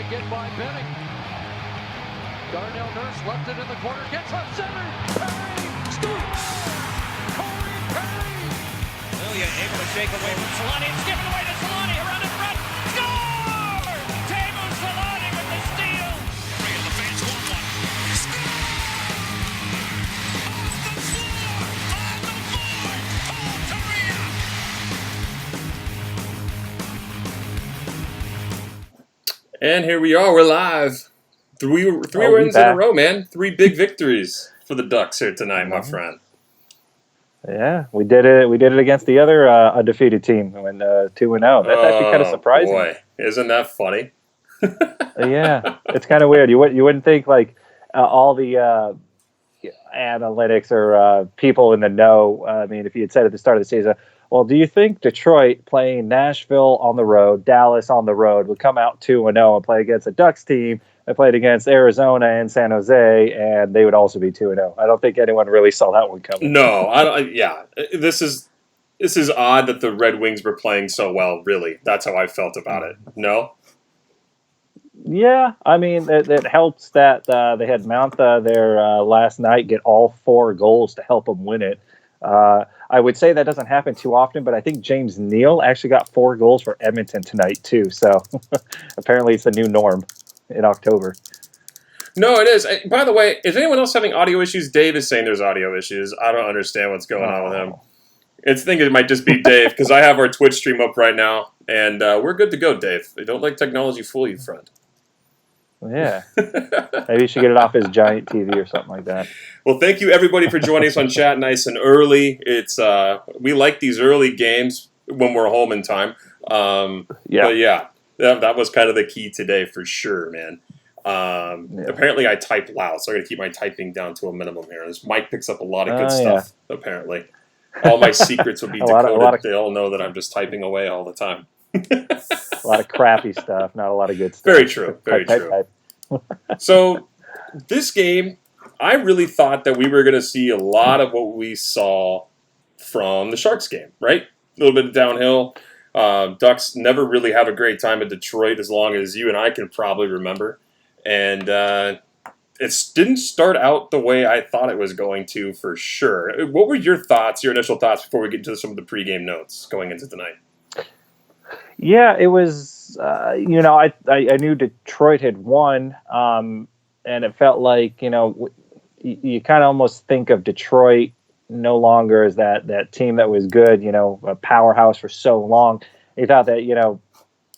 again by Benning. Darnell Nurse left it in the corner, gets up center. Perry scores! Corey Perry! Lilia able to shake away from Solani. It's given away to Solani. Around in front. Score! Teemu Solani with the steal. And the fans want one. Score! On the floor! On the board! Paul Kariya! And here we are. We're live. Three wins in a row, man. 3 big victories for the Ducks here tonight, my friend. Yeah, we did it. We did it against the other undefeated team, when 2-0. That's actually kind of surprising. Boy, isn't that funny? Yeah, it's kind of weird. You wouldn't think like all the analytics or people in the know. I mean, if you had said at the start of the season, well, do you think Detroit playing Nashville on the road, Dallas on the road, would come out 2-0 and play against a Ducks team that played against Arizona and San Jose, and they would also be 2-0? I don't think anyone really saw that one coming. No, I don't. Yeah, this is odd that the Red Wings were playing so well. Really, that's how I felt about it. No. Yeah, I mean, it helps that they had Mantha there last night get all 4 goals to help them win it. I would say that doesn't happen too often, but I think James Neal actually got 4 goals for Edmonton tonight, too. So apparently it's the new norm in October. No, it is. By the way, is anyone else having audio issues? Dave is saying there's audio issues. I don't understand what's going on with him. I think it might just be Dave, because I have our Twitch stream up right now, and we're good to go, Dave. Don't let technology fool you, friend. Yeah. Maybe you should get it off his giant TV or something like that. Well, thank you, everybody, for joining us on chat nice and early. It's we like these early games when we're home in time. But yeah, that was kind of the key today for sure, man. Apparently, I type loud, so I'm going to keep my typing down to a minimum here. This mic picks up a lot of good stuff, apparently. All my secrets will be decoded. They all know that I'm just typing away all the time. A lot of crappy stuff, not a lot of good stuff. Very true. Very true. So, this game, I really thought that we were going to see a lot of what we saw from the Sharks game, right? A little bit of downhill. Ducks never really have a great time at Detroit, as long as you and I can probably remember. And it didn't start out the way I thought it was going to, for sure. What were your thoughts, your initial thoughts, before we get into some of the pregame notes going into tonight? Yeah, it was, I knew Detroit had won, and it felt like, you kind of almost think of Detroit no longer as that team that was good, a powerhouse for so long. You thought that,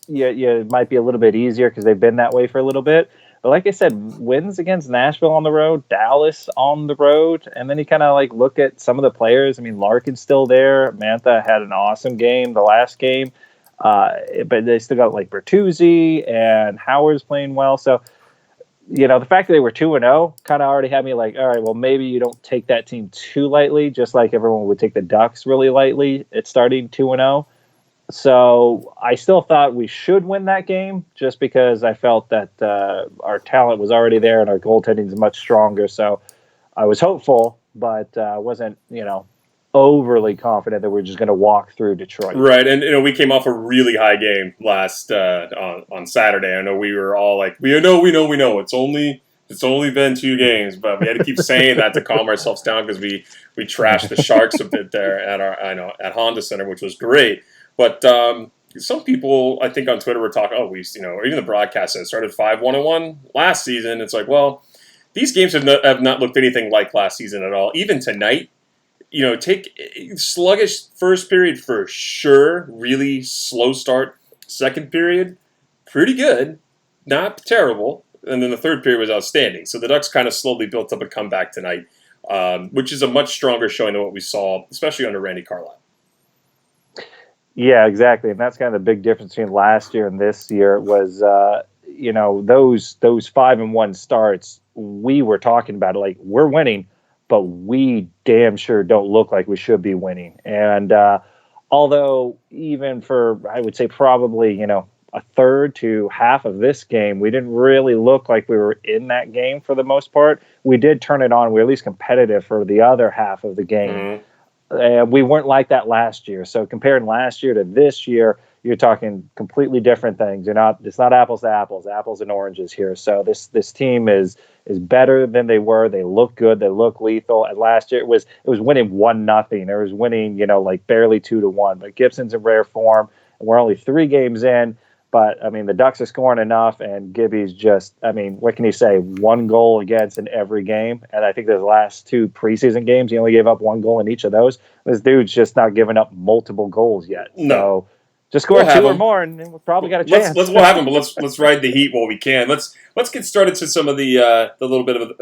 it might be a little bit easier because they've been that way for a little bit. But like I said, wins against Nashville on the road, Dallas on the road, and then you kind of like look at some of the players. I mean, Larkin's still there. Mantha had an awesome game the last game. But they still got like Bertuzzi and Howard's playing well. So, the fact that they were 2-0 kind of already had me like, all right, well, maybe you don't take that team too lightly, just like everyone would take the Ducks really lightly at starting 2-0. So I still thought we should win that game just because I felt that our talent was already there and our goaltending is much stronger. So I was hopeful, but wasn't, overly confident that we're just going to walk through Detroit. Right, and we came off a really high game last on Saturday. I know we were all like, we know. It's only been 2 games, but we had to keep saying that to calm ourselves down because we trashed the Sharks a bit there at Honda Center, which was great. But some people, I think on Twitter, were talking, or even the broadcast said it started 5-1-1 last season. It's like, well, these games have not looked anything like last season at all. Even tonight. Take sluggish first period for sure. Really slow start. Second period, pretty good. Not terrible. And then the third period was outstanding. So the Ducks kind of slowly built up a comeback tonight, which is a much stronger showing than what we saw, especially under Randy Carlyle. Yeah, exactly. And that's kind of the big difference between last year and this year was, those 5-1 starts, we were talking about it like we're winning, but we damn sure don't look like we should be winning. And although even for, I would say probably, a third to half of this game, we didn't really look like we were in that game for the most part. We did turn it on. We were at least competitive for the other half of the game. We weren't like that last year. So comparing last year to this year, you're talking completely different things. It's not apples to apples, apples and oranges here. So this team is better than they were. They look good. They look lethal. And last year it was winning 1-0. It was winning, like barely 2-1. But Gibson's in rare form, and we're only 3 games in. But I mean, the Ducks are scoring enough, and Gibby's just, I mean, what can you say? 1 goal against in every game. And I think the last 2 preseason games, he only gave up 1 goal in each of those. This dude's just not giving up multiple goals yet. No. So just score 2 or more, and we'll probably got a chance. We'll have him, but let's ride the heat while we can. Let's get started to some of the little bit of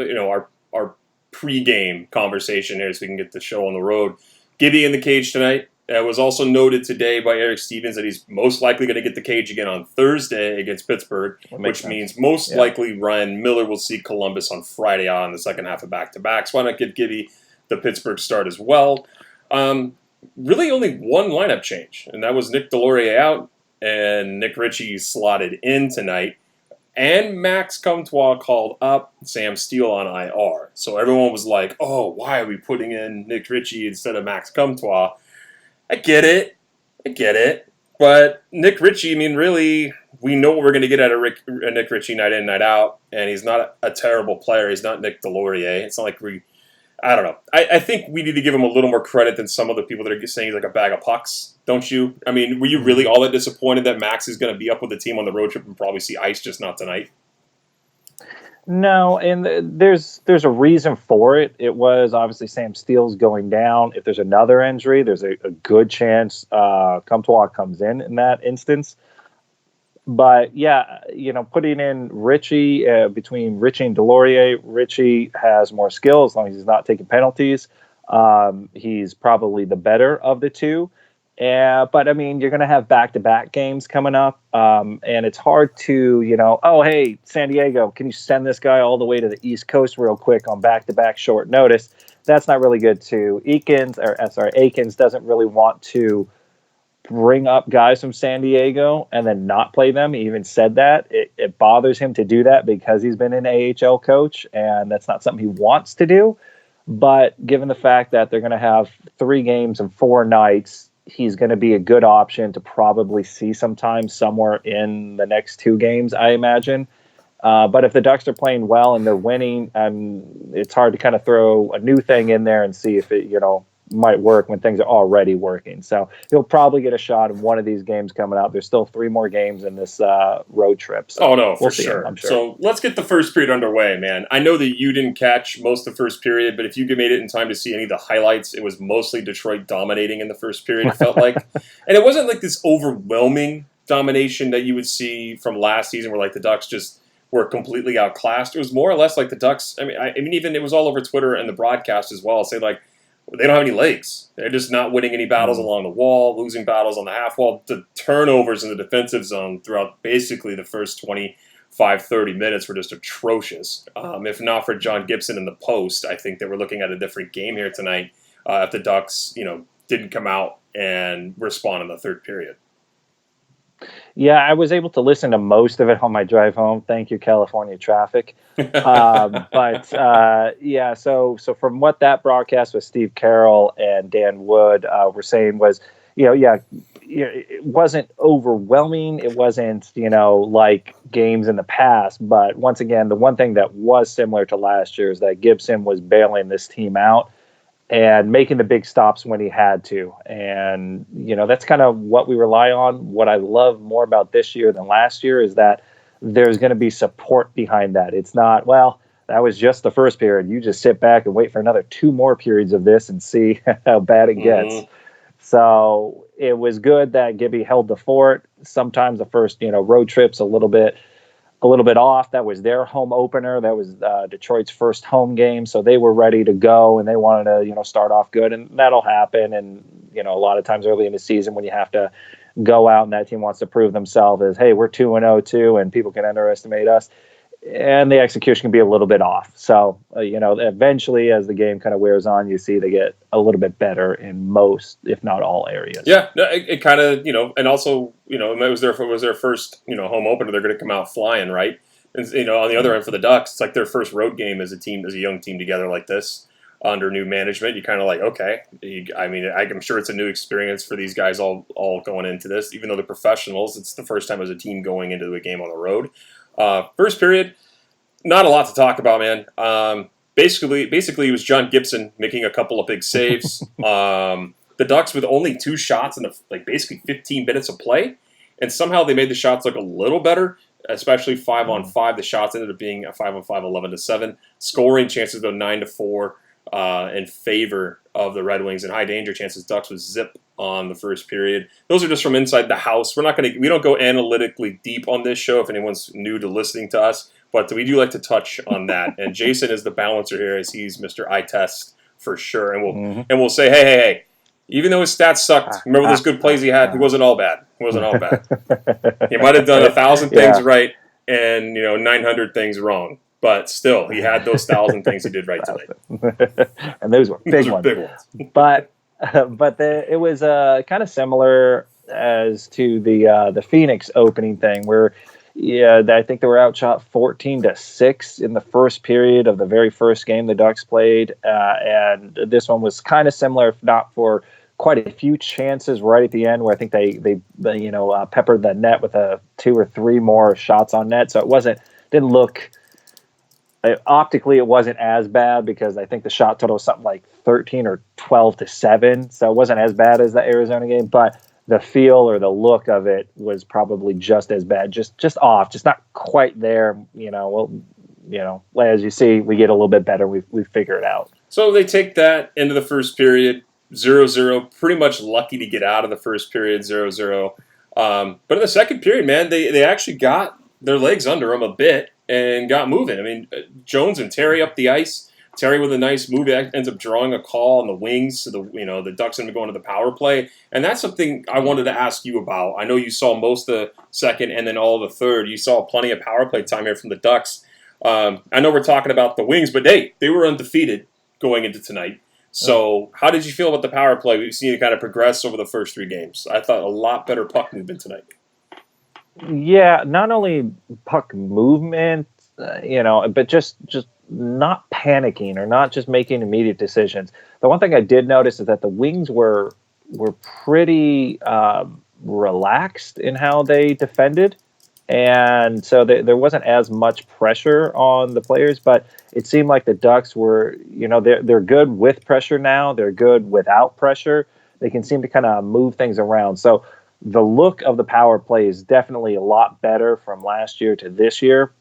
our pregame conversation here, so we can get the show on the road. Gibby in the cage tonight. It was also noted today by Eric Stevens that he's most likely going to get the cage again on Thursday against Pittsburgh, which means most likely Ryan Miller will see Columbus on Friday on the second half of back-to-backs. Why not give Gibby the Pittsburgh start as well? Really only one lineup change, and that was Nick Delorier out, and Nick Ritchie slotted in tonight, and Max Comtois called up Sam Steele on IR. So everyone was like, oh, why are we putting in Nick Ritchie instead of Max Comtois? I get it. But Nick Ritchie, I mean, really, we know what we're going to get out of Nick Ritchie night in, night out, and he's not a terrible player. He's not Nick Delorier. It's not like I don't know. I think we need to give him a little more credit than some of the people that are saying he's like a bag of pucks, don't you? I mean, were you really all that disappointed that Max is going to be up with the team on the road trip and probably see ice, just not tonight? No, and there's a reason for it. It was obviously Sam Steele's going down. If there's another injury, there's a good chance Comtois comes in that instance. But yeah, putting in Ritchie between Ritchie and Delorier, Ritchie has more skill as long as he's not taking penalties. He's probably the better of the two. But I mean, you're going to have back-to-back games coming up, and it's hard to, oh, hey, San Diego, can you send this guy all the way to the East Coast real quick on back-to-back short notice? That's not really good too. Akins doesn't really want to bring up guys from San Diego and then not play them. He even said that. It bothers him to do that because he's been an AHL coach, and that's not something he wants to do. But given the fact that they're going to have 3 games and 4 nights, he's going to be a good option to probably see sometime somewhere in the next 2 games, I imagine. But if the Ducks are playing well and they're winning, it's hard to kind of throw a new thing in there and see if it, might work when things are already working. So he'll probably get a shot in one of these games coming out. There's still 3 more games in this road trip. So we'll see sure. I'm sure. So let's get the first period underway, man. I know that you didn't catch most of the first period, but if you made it in time to see any of the highlights, it was mostly Detroit dominating in the first period, it felt like. And it wasn't like this overwhelming domination that you would see from last season where like the Ducks just were completely outclassed. It was more or less like the Ducks. I mean, even it was all over Twitter and the broadcast as well. Say like, they don't have any legs. They're just not winning any battles along the wall, losing battles on the half wall. The turnovers in the defensive zone throughout basically the first 25, 30 minutes were just atrocious. If not for John Gibson in the post, I think that we're looking at a different game here tonight if the Ducks, didn't come out and respond in the third period. Yeah, I was able to listen to most of it on my drive home. Thank you, California traffic. Yeah, so from what that broadcast with Steve Carroll and Dan Wood were saying was, it wasn't overwhelming. It wasn't, like games in the past. But once again, the one thing that was similar to last year is that Gibson was bailing this team out and making the big stops when he had to. And, that's kind of what we rely on. What I love more about this year than last year is that there's going to be support behind that. It's not, well, that was just the first period. You just sit back and wait for another 2 more periods of this and see how bad it gets. Mm-hmm. So it was good that Gibby held the fort. Sometimes the first, road trips a little bit off. That was their home opener. That was Detroit's first home game. So they were ready to go and they wanted to, start off good, and that'll happen. And, a lot of times early in the season when you have to go out and that team wants to prove themselves as, hey, we're 2-0 too, and people can underestimate us. And the execution can be a little bit off. So, eventually as the game kind of wears on, you see they get a little bit better in most, if not all areas. Yeah, it kind of, and also, it was their first, home opener. They're going to come out flying, right? And, on the other end for the Ducks, it's like their first road game as a team, as a young team together like this. under new management. You kind of like, okay. I'm sure it's a new experience for these guys all going into this. Even though they're professionals, it's the first time as a team going into a game on the road. First period, not a lot to talk about, man. Basically, it was John Gibson making a couple of big saves. The Ducks with only 2 shots in basically 15 minutes of play, and somehow they made the shots look a little better, especially 5-on-5. The shots ended up being a 5-on-5, 11-7. Scoring chances though 9-4 in favor of the Red Wings, and high danger chances. Ducks was zip on the first period. Those are just from inside the house. We don't go analytically deep on this show if anyone's new to listening to us, but we do like to touch on that. And Jason is the balancer here, as he's Mr. Eye Test for sure. And we'll say, hey. Even though his stats sucked, remember those good plays he had? He wasn't all bad. He might have done 1,000 things right and 900 things wrong, but still, he had those 1,000 things he did right tonight. And those were big ones. But it was kind of similar as to the Phoenix opening thing, where I think they were outshot 14-6 in the first period of the very first game the Ducks played, and this one was kind of similar, if not for quite a few chances right at the end, where I think they peppered the net with 2 or 3 more shots on net. So didn't look optically, it wasn't as bad, because I think the shot total was something like 13 or 12-7. So it wasn't as bad as the Arizona game, but the feel or the look of it was probably just as bad, just off, just not quite there. As you see, we get a little bit better. We figure it out. So they take that into the first period, 0-0, pretty much lucky to get out of the first period, 0-0. But in the second period, man, they actually got their legs under them a bit and got moving. I mean, Jones and Terry up the ice. Terry with a nice move ends up drawing a call on the wings, so the Ducks end up going to the power play, and that's something I wanted to ask you about. I know you saw most of the second and then all of the third. You saw plenty of power play time here from the Ducks. I know we're talking about the Wings, but they were undefeated going into tonight. So how did you feel about the power play? We've seen it kind of progress over the first 3 games. I thought a lot better puck movement tonight. Yeah, not only puck movement, but just not panicking or not just making immediate decisions. The one thing I did notice is that the Wings were pretty relaxed in how they defended, and so there wasn't as much pressure on the players. But it seemed like the Ducks were, they're good with pressure now. They're good without pressure. They can seem to kind of move things around. So the look of the power play is definitely a lot better from last year to this year.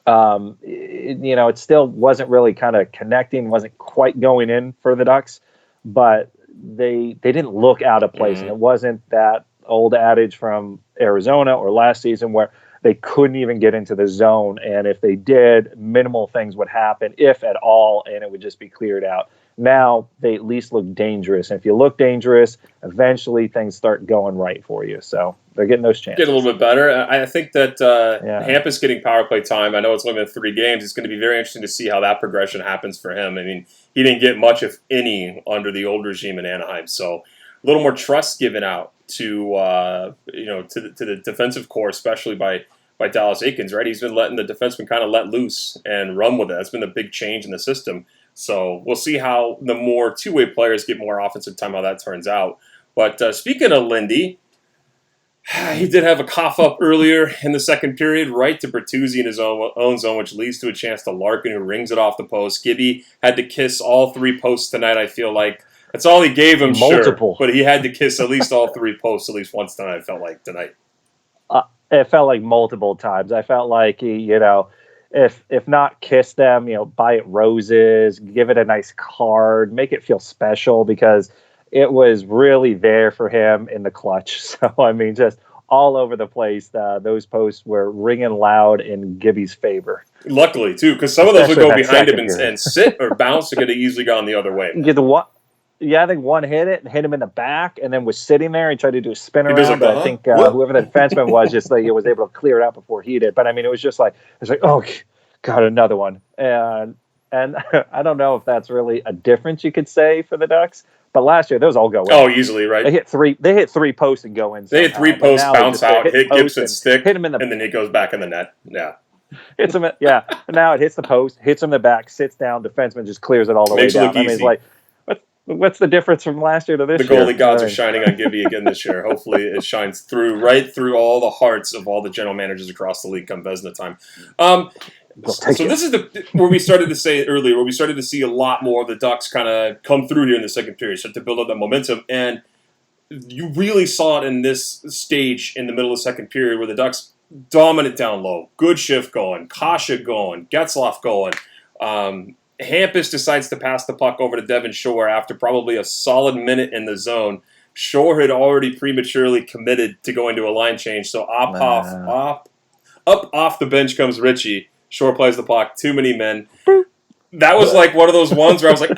It still wasn't really kind of connecting, wasn't quite going in for the Ducks, but they didn't look out of place. And it wasn't that old adage from Arizona or last season where they couldn't even get into the zone. And if they did, minimal things would happen, if at all, and it would just be cleared out. Now they at least look dangerous. And if you look dangerous, eventually things start going right for you. So they're getting those chances. Get a little bit better. I think that Hampus getting power play time, I know it's limited to 3 games. It's going to be very interesting to see how that progression happens for him. I mean, he didn't get much, if any, under the old regime in Anaheim. So a little more trust given out to the defensive core, especially by Dallas Eakins, right? He's been letting the defenseman kind of let loose and run with it. That's been a big change in the system. So we'll see how the more two-way players get more offensive time, how that turns out. But speaking of Lindy, he did have a cough up earlier in the second period, right to Bertuzzi in his own zone, which leads to a chance to Larkin, who rings it off the post. Gibby had to kiss all 3 posts tonight, I feel like. That's all he gave him, multiple. Sure. But he had to kiss at least all 3 posts at least once tonight, I felt like, tonight. It felt like multiple times. I felt like he, if not kiss them, buy it roses, give it a nice card, make it feel special, because it was really there for him in the clutch. So, I mean, just all over the place. Those posts were ringing loud in Gibby's favor. Luckily, too, because some of those would go behind him and sit or bounce and could have easily gone the other way. I think one hit it and hit him in the back, and then was sitting there. He tried to do a spin around, like, but I think whoever the defenseman was just like, was able to clear it out before he did. But I mean, it was like, oh God, another one. And I don't know if that's really a difference you could say for the Ducks. But last year, those all go in. Oh, easily, right? They hit three posts and go in. They hit 3 posts, bounce out, hit Gibson's stick, hit him in the, and then it goes back in the net. Yeah. hits him. Yeah, and now it hits the post, hits him in the back, sits down. Defenseman just clears it all the way Makes it down. look I mean, it's easy. like, what's the difference from last year to this The year? goalie gods are shining on Gibby again this year. Hopefully, it shines right through all the hearts of all the general managers across the league come Vezina time. So this is where we started to say earlier, where we started to see a lot more of the Ducks kind of come through here in the second period, start to build up that momentum, and you really saw it in this stage in the middle of the second period where the Ducks dominant down low, good shift going, Kasha going, Getzlaf going. Hampus decides to pass the puck over to Devin Shore after probably a solid minute in the zone. Shore had already prematurely committed to going to a line change, so up off the bench comes Richie. Shore plays the puck, too many men. That was like one of those ones where I was like,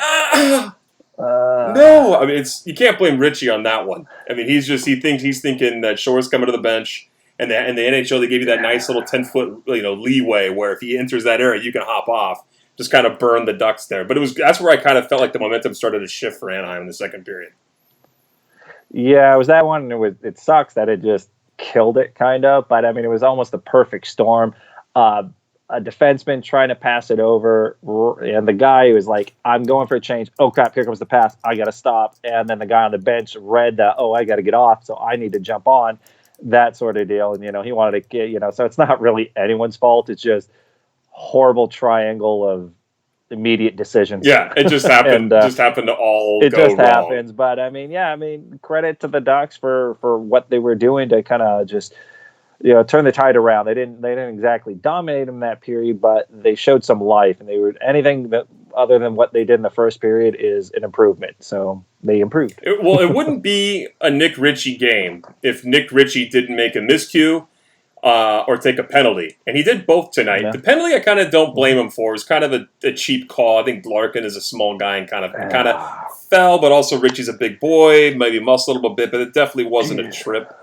no. I mean, you can't blame Richie on that one. I mean, he's thinking that Shore's coming to the bench, and in the NHL they give you that nice little 10-foot leeway where if he enters that area, you can hop off. Just kind of burn the Ducks there. But that's where I kind of felt like the momentum started to shift for Anaheim in the second period. Yeah, it was that one. It sucks that it just killed it, kind of. But I mean, it was almost the perfect storm. A defenseman trying to pass it over, and the guy was like, "I'm going for a change." Oh crap! Here comes the pass. I got to stop. And then the guy on the bench read that. Oh, I got to get off, so I need to jump on. That sort of deal. And he wanted to get. So it's not really anyone's fault. It's just horrible triangle of immediate decisions. Yeah, it just happened. Just happened to all. It go just wrong. happens. But I mean, credit to the Ducks for what they were doing to kind of just turn the tide around. They didn't exactly dominate them that period, but they showed some life, and they were anything that other than what they did in the first period is an improvement. So they improved. It wouldn't be a Nick Ritchie game if Nick Ritchie didn't make a miscue. Or take a penalty. And he did both tonight. Yeah. The penalty I kind of don't blame him for. It was kind of a cheap call. I think Larkin is a small guy and kind of fell, but also Richie's a big boy, maybe muscle a little bit, but it definitely wasn't a trip.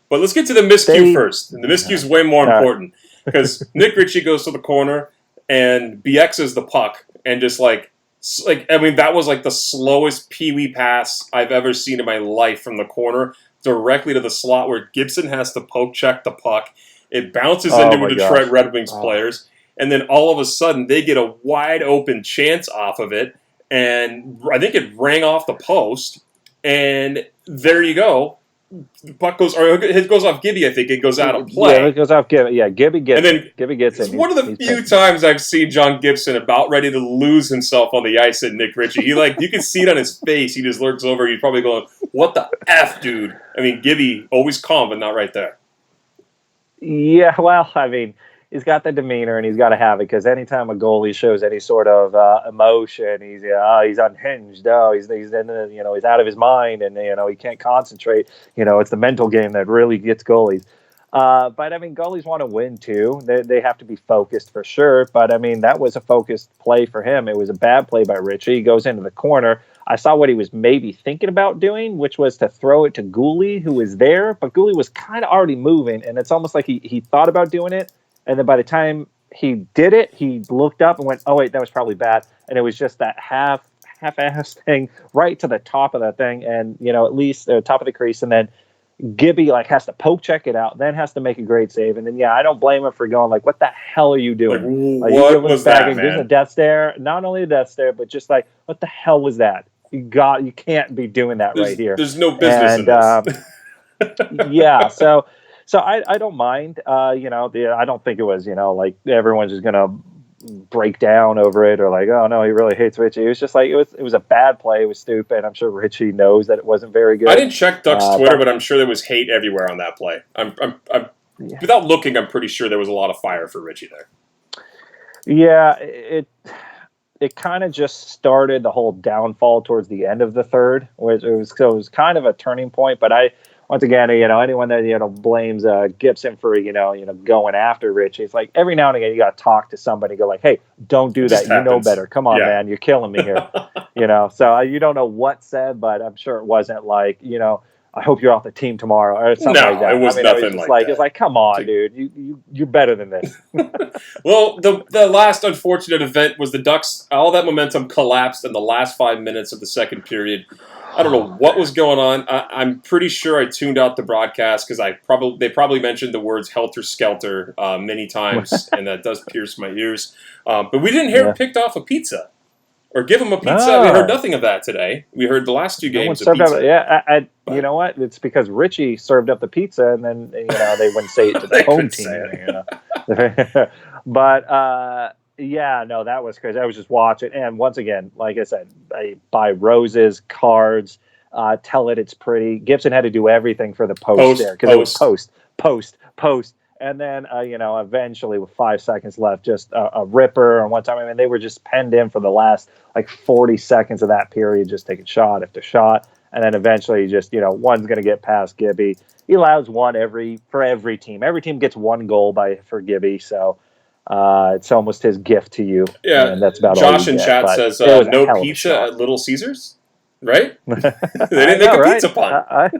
But let's get to the miscue first. And the miscue is way more important because Nick Ritchie goes to the corner and BX's the puck and just that was like the slowest peewee pass I've ever seen in my life from the corner directly to the slot where Gibson has to poke check the puck. It bounces into Detroit Red Wings players, and then all of a sudden they get a wide open chance off of it, and I think it rang off the post, and there you go. The puck goes off Gibby. I think it goes out of play. Yeah, it goes off Gibby. Yeah, Gibby gets it's it. One of the few times I've seen John Gibson about ready to lose himself on the ice at Nick Ritchie. You can see it on his face. He just lurks over. He's probably going, "What the F, dude?" I mean, Gibby always calm, but not right there. Yeah, well, I mean, he's got the demeanor, and he's got to have it because anytime a goalie shows any sort of emotion, he's unhinged. He's he's out of his mind, and he can't concentrate. It's the mental game that really gets goalies. But I mean, goalies want to win too. They have to be focused for sure. But I mean, that was a focused play for him. It was a bad play by Richie. He goes into the corner. I saw what he was maybe thinking about doing, which was to throw it to Gooley, who was there. But Gooley was kind of already moving, and it's almost like he thought about doing it. And then by the time he did it, he looked up and went, "Oh wait, that was probably bad." And it was just that half-assed thing right to the top of that thing, and at least top of the crease. And then Gibby has to poke check it out, then has to make a great save. And then I don't blame him for going what the hell are you doing? What was that, man? There's a death stare. Not only a death stare, but just what the hell was that? You can't be doing that right here. There's no business in this. Yeah, so I don't mind. I don't think it was everyone's just gonna break down over it or oh no, he really hates Richie. It was just it was a bad play. It was stupid. I'm sure Richie knows that it wasn't very good. I didn't check Ducks Twitter, but I'm sure there was hate everywhere on that play. I'm without looking, I'm pretty sure there was a lot of fire for Richie there. Yeah, it kind of just started the whole downfall towards the end of the third, which it was kind of a turning point. But once again, anyone that blames Gibson for going after Richie, it's every now and again you got to talk to somebody, go "Hey, don't do that. You know better. Come on, man, you're killing me here." So you don't know what said, but I'm sure it wasn't I hope you're off the team tomorrow or something like that. It was nothing like that. It's come on, dude, you're better than this. Well, the last unfortunate event was the Ducks. All that momentum collapsed in the last 5 minutes of the second period. I don't know what was going on. I'm pretty sure I tuned out the broadcast because they probably mentioned the words helter skelter many times, and that does pierce my ears. But we didn't hear him picked off a pizza or give him a pizza. No. We heard nothing of that today. We heard the last two games of served pizza. Up, you know what? It's because Richie served up the pizza, and then they wouldn't say it to the home team. But no, that was crazy. I was just watching, and once again, like I said, I buy roses, cards, tell it it's pretty. Gibson had to do everything for the post there because it was post. And then, eventually with 5 seconds left, just a ripper. And one time, I mean, they were just penned in for the last 40 seconds of that period, just taking shot after shot. And then eventually, just one's going to get past Gibby. He allows one for every team. Every team gets one goal for Gibby. So it's almost his gift to you. Yeah, and that's about Josh all in chat says no pizza at Little Caesars. Right? They didn't make a pizza pun.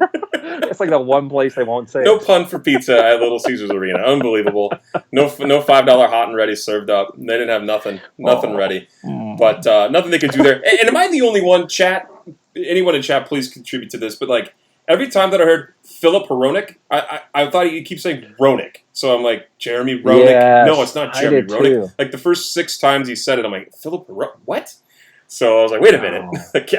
It's like the one place they won't say. No pun for pizza at Little Caesars Arena. Unbelievable. No $5 hot and ready served up. They didn't have nothing ready. But nothing they could do there. And am I the only one, chat? Anyone in chat, please contribute to this. But every time that I heard Philip Hronik, I thought he keeps saying Ronick. So I'm like, Jeremy Ronick? Yes, no, it's not Jeremy Ronick. Too. The first 6 times he said it, I'm like, Philip Hronik? What? So I was like, wait a minute.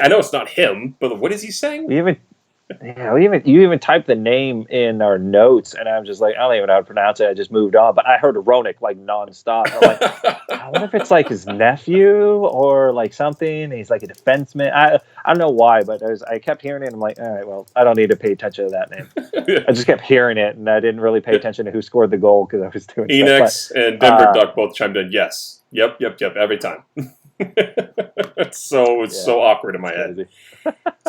I know it's not him, but what is he saying? You even typed the name in our notes, and I'm just like, I don't even know how to pronounce it. I just moved on. But I heard Ronick nonstop. I'm like, I wonder if it's his nephew or something. He's a defenseman. I don't know why, but I kept hearing it. And I'm like, all right, well, I don't need to pay attention to that name. I just kept hearing it, and I didn't really pay attention to who scored the goal because I was doing Enix and Denver Duck both chimed in, yes. Yep, every time. It's so awkward in my head.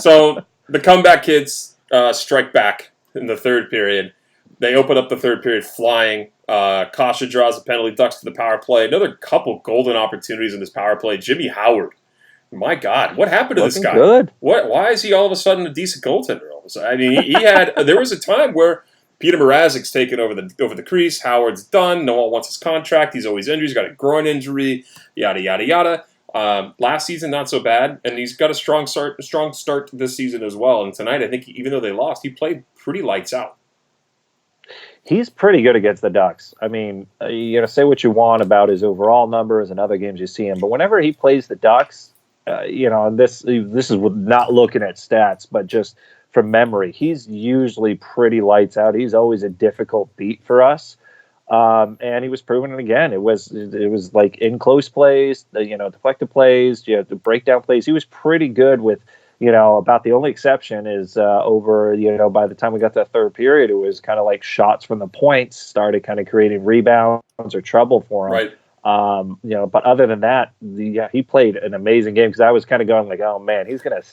So the comeback kids strike back in the third period. They open up the third period flying. Kasha draws a penalty, Ducks to the power play. Another couple golden opportunities in this power play. Jimmy Howard, my God, what happened to this guy? Good. Why is he all of a sudden a decent goaltender? All of a sudden? I mean, he had. There was a time where Peter Mrazek's taken over the crease. Howard's done. No one wants his contract. He's always injured. He's got a groin injury. Yada yada yada. Last season, not so bad, and he's got a strong start this season as well. And tonight, I think even though they lost, he played pretty lights out. He's pretty good against the Ducks. I mean, say what you want about his overall numbers and other games you see him, but whenever he plays the Ducks, and this is not looking at stats, but just from memory, he's usually pretty lights out. He's always a difficult beat for us. And he was proving it again. It was in close plays, deflected plays, the breakdown plays. He was pretty good with, about the only exception is over, by the time we got to the third period, it was kind of shots from the points started kind of creating rebounds or trouble for him. Right. But other than that, he played an amazing game because I was kind of going oh man, he's going to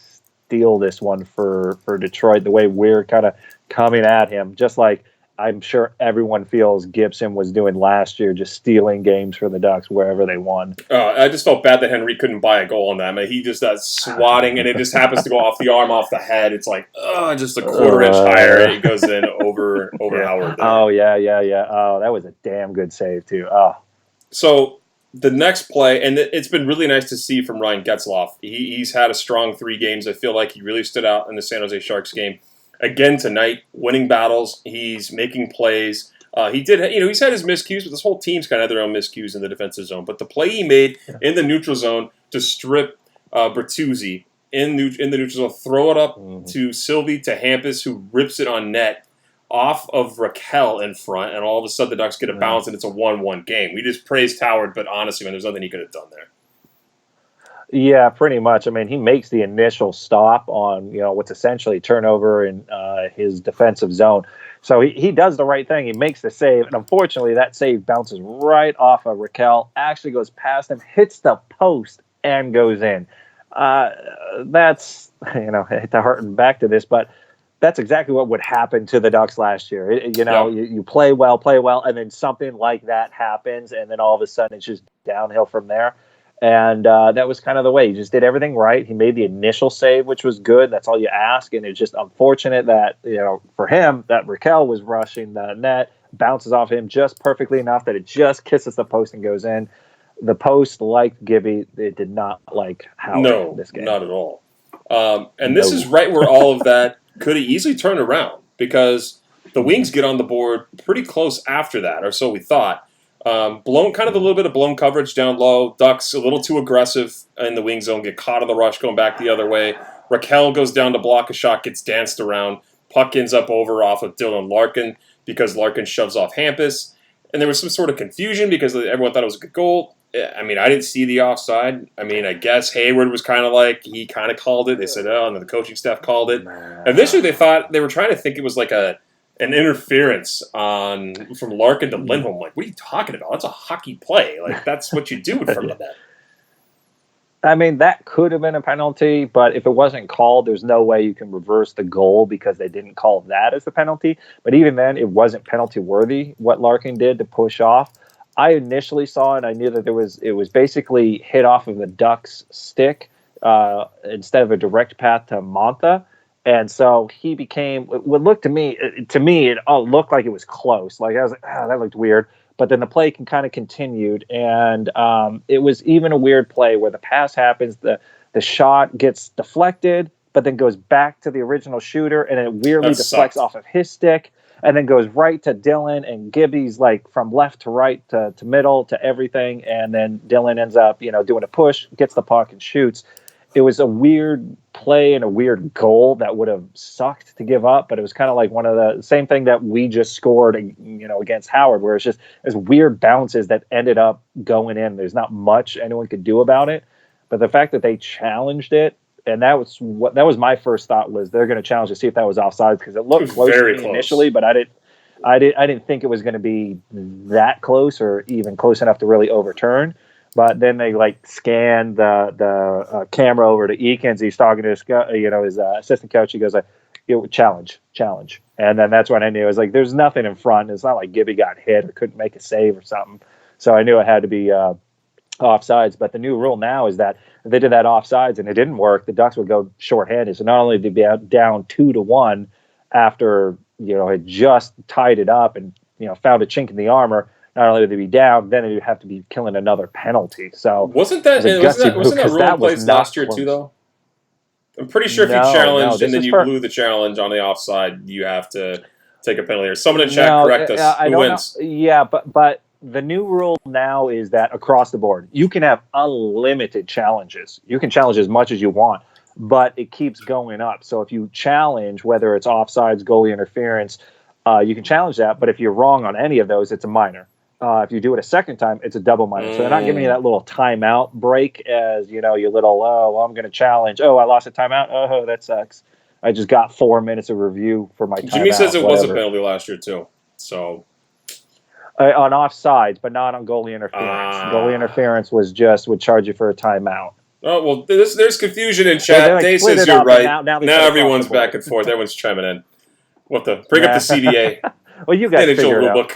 steal this one for Detroit the way we're kind of coming at him, just like I'm sure everyone feels Gibson was doing last year, just stealing games for the Ducks wherever they won. I just felt bad that Henry couldn't buy a goal on that. I mean, he just does swatting, and it just happens to go off the arm, off the head. It's just a quarter inch higher, and it goes in over Howard. There. Oh, yeah. Oh, that was a damn good save, too. Oh. So the next play, and it's been really nice to see from Ryan Getzlaf. He's had a strong 3 games. I feel like he really stood out in the San Jose Sharks game. Again tonight, winning battles. He's making plays. He's had his miscues, but this whole team's kind of their own miscues in the defensive zone. But the play he made in the neutral zone to strip Bertuzzi in the neutral zone, throw it up to Sylvie to Hampus, who rips it on net off of Raquel in front, and all of a sudden the Ducks get a bounce, and it's a 1-1 game. We just praised Howard, but honestly, there's nothing he could have done there. Yeah, pretty much. I mean, he makes the initial stop on, what's essentially turnover in his defensive zone. So he does the right thing. He makes the save. And unfortunately, that save bounces right off of Raquel, actually goes past him, hits the post, and goes in. That's, I hate to harken back to this, but that's exactly what would happen to the Ducks last year. You play well, and then something like that happens, and then all of a sudden it's just downhill from there. And that was kind of the way. He just did everything right. He made the initial save, which was good. That's all you ask. And it's just unfortunate that, for him, that Raquel was rushing the net, bounces off him just perfectly enough that it just kisses the post and goes in. The post, like Gibby, it did not like Howard this game. Not at all. And this is right where all of that could have easily turned around because the Wings get on the board pretty close after that, or so we thought. Blown, kind of a little bit of blown coverage down low. Ducks a little too aggressive in the wing zone, get caught in the rush going back the other way. Raquel goes down to block a shot, gets danced around. Puck ends up over off of Dylan Larkin because Larkin shoves off Hampus. And there was some sort of confusion because everyone thought it was a good goal. I mean, I didn't see the offside. I mean, I guess Hayward was kind of like, he kind of called it. They said, oh, and then the coaching staff called it. Eventually they thought, they were trying to think it was like an interference from Larkin to Lindholm. Like, what are you talking about? That's a hockey play. Like, that's what you do in front of that. I mean, that could have been a penalty, but if it wasn't called, there's no way you can reverse the goal because they didn't call that as the penalty. But even then, it wasn't penalty worthy what Larkin did to push off. I initially saw it. I knew that it was basically hit off of the Ducks' stick instead of a direct path to Mantha. And so he became what looked to me, it all looked like it was close. Like I was like, that looked weird. But then the play kind of continued, and it was even a weird play where the pass happens, the shot gets deflected, but then goes back to the original shooter, and it weirdly deflects off of his stick, and then goes right to Dylan, and Gibby's like from left to right to middle to everything, and then Dylan ends up doing a push, gets the puck, and shoots. It was a weird play and a weird goal that would have sucked to give up, but it was kind of like one of the same thing that we just scored, against Howard, where it's just as weird bounces that ended up going in. There's not much anyone could do about it, but the fact that they challenged it, and that was my first thought was they're going to challenge to see if that was offside because it looked close to me initially, but I didn't think it was going to be that close or even close enough to really overturn. But then they scanned the camera over to Eakins. He's talking to his assistant coach. He goes challenge, and then that's when I knew it was like there's nothing in front. It's not like Gibby got hit or couldn't make a save or something. So I knew it had to be offsides. But the new rule now is that if they did that offsides and it didn't work, the Ducks would go shorthanded. So not only did they be down 2-1 after had just tied it up and found a chink in the armor. Not only would they be down, then it would have to be killing another penalty. So wasn't that rule in place last year too, though? I'm pretty sure if you challenged and then you blew the challenge on the offside, you have to take a penalty. Or someone in chat correct us. Who wins? Yeah, but the new rule now is that across the board, you can have unlimited challenges. You can challenge as much as you want, but it keeps going up. So if you challenge, whether it's offsides, goalie interference, you can challenge that. But if you're wrong on any of those, it's a minor. If you do it a second time, it's a double minor. So they're not giving you that little timeout break as, your little, I'm going to challenge. Oh, I lost a timeout. Oh, that sucks. I just got 4 minutes of review for my timeout. Jimmy says it was a penalty last year, too. So on offsides, but not on goalie interference. Goalie interference would charge you for a timeout. Oh, well, there's confusion in chat. Dave says you're right. Now everyone's back and forth. Everyone's chiming in. Bring up the CBA. Well, you guys figure it out.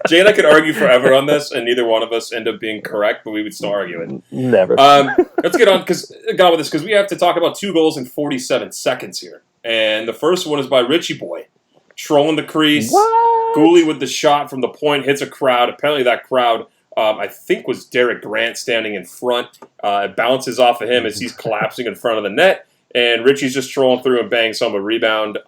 Jay and I could argue forever on this, and neither one of us end up being correct, but we would still argue it. Never. Let's get on with this because we have to talk about 2 goals in 47 seconds here. And the first one is by Richie Boy, trolling the crease. What? Gooley with the shot from the point hits a crowd. Apparently, that crowd, I think, was Derek Grant standing in front. It bounces off of him as he's collapsing in front of the net, and Richie's just trolling through and bangs home a rebound.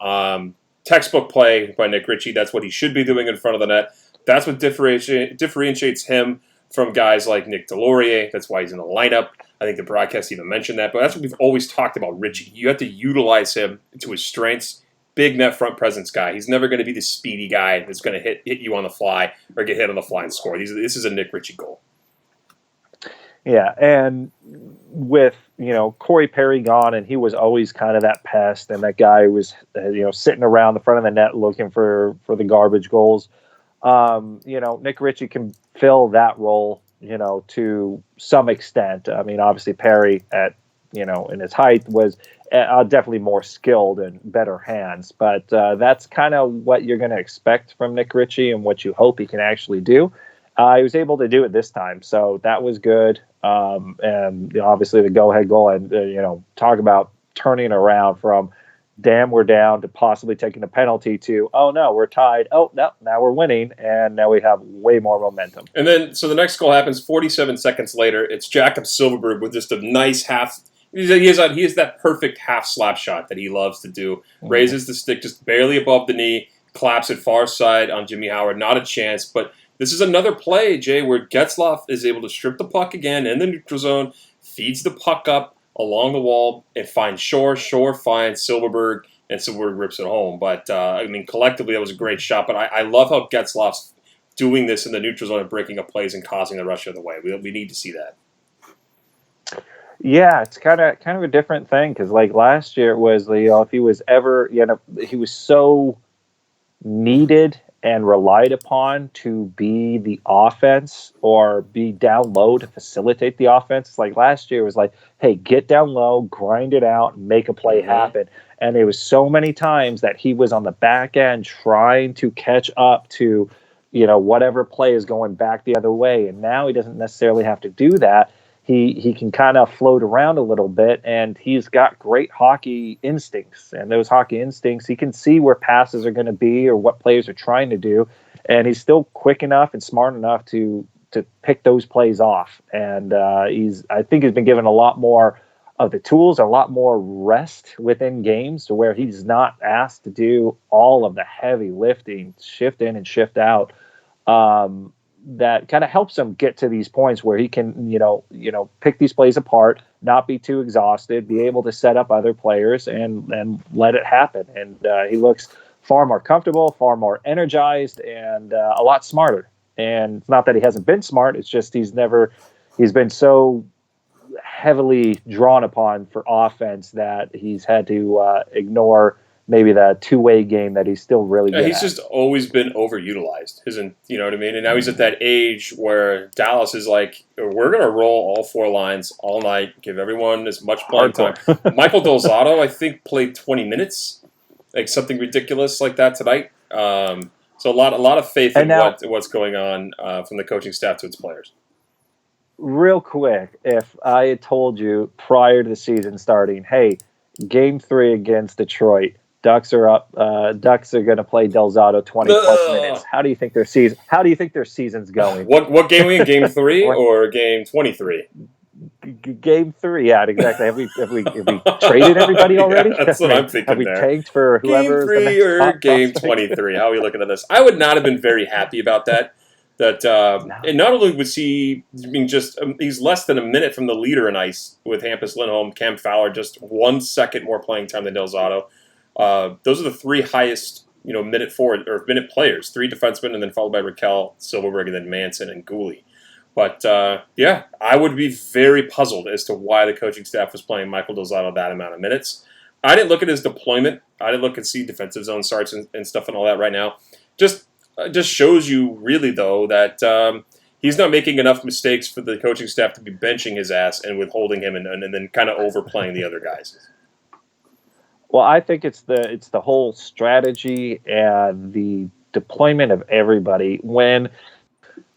Textbook play by Nick Ritchie. That's what he should be doing in front of the net. That's what differentiates him from guys like Nick Delorier. That's why he's in the lineup. I think the broadcast even mentioned that. But that's what we've always talked about Ritchie. You have to utilize him to his strengths. Big net front presence guy. He's never going to be the speedy guy that's going to hit you on the fly or get hit on the fly and score. This is a Nick Ritchie goal. Yeah, and with Corey Perry gone, and he was always kind of that pest, and that guy was sitting around the front of the net looking for the garbage goals. Nick Ritchie can fill that role, to some extent. I mean, obviously Perry at in his height was definitely more skilled and better hands, but that's kind of what you're going to expect from Nick Ritchie and what you hope he can actually do. He was able to do it this time, so that was good. And obviously the go-ahead goal, and talk about turning around from damn we're down to possibly taking a penalty to oh no we're tied, oh no now we're winning, and now we have way more momentum. And then so the next goal happens 47 seconds later. It's Jakob Silfverberg with just a nice He has that perfect half slap shot that he loves to do. Raises the stick just barely above the knee, claps it far side on Jimmy Howard. Not a chance, but this is another play, Jay, where Getzlaf is able to strip the puck again in the neutral zone, feeds the puck up along the wall, and finds Shore. Shore finds Silverberg, and Silverberg rips it home. But, collectively, that was a great shot. But I love how Getzlaf's doing this in the neutral zone and breaking up plays and causing the rush the other way. We need to see that. Yeah, it's kind of a different thing because like last year it was, if he was ever, he was so needed and relied upon to be the offense or be down low to facilitate the offense. Like last year it was like, hey, get down low, grind it out, make a play happen. And it was so many times that he was on the back end trying to catch up to, whatever play is going back the other way. And now he doesn't necessarily have to do that. He can kind of float around a little bit, and he's got great hockey instincts. And those hockey instincts, he can see where passes are going to be or what players are trying to do. And he's still quick enough and smart enough to pick those plays off. And I think he's been given a lot more of the tools, a lot more rest within games to where he's not asked to do all of the heavy lifting, shift in and shift out. That kind of helps him get to these points where he can, pick these plays apart, not be too exhausted, be able to set up other players and let it happen. And he looks far more comfortable, far more energized, and a lot smarter. And it's not that he hasn't been smart. It's just he's been so heavily drawn upon for offense that he's had to ignore maybe the two-way game that he's still really good He's at. just always been overutilized, you know what I mean? And now he's at that age where Dallas is like, we're going to roll all four lines all night, give everyone as much playing time. Michael Del Zotto, I think, played 20 minutes, like something ridiculous like that tonight. So a lot of faith in what's going on from the coaching staff to its players. Real quick, if I had told you prior to the season starting, hey, Game 3 against Detroit, Ducks are up. Ducks are going to play Del Zotto 20-plus minutes. How do you think their season's going? What game are we in? Game 3 or game 23? Game 3, yeah, exactly. Have we traded everybody already? Yeah, that's what I'm thinking. Have we tanked for Game whoever? 3 or game 23? How are we looking at this? I would not have been very happy about that. And not only was he being he's less than a minute from the leader in ice with Hampus Lindholm, Cam Fowler, just 1 second more playing time than Del Zotto. Those are the three highest, minute players, 3 defensemen, and then followed by Raquel, Silverberg, and then Manson and Gooley. But I would be very puzzled as to why the coaching staff was playing Michael Del Zotto that amount of minutes. I didn't look at his deployment. I didn't look and see defensive zone starts and stuff and all that right now. Just shows you really though that he's not making enough mistakes for the coaching staff to be benching his ass and withholding him and then kind of overplaying the other guys. Well, I think it's the whole strategy and the deployment of everybody. When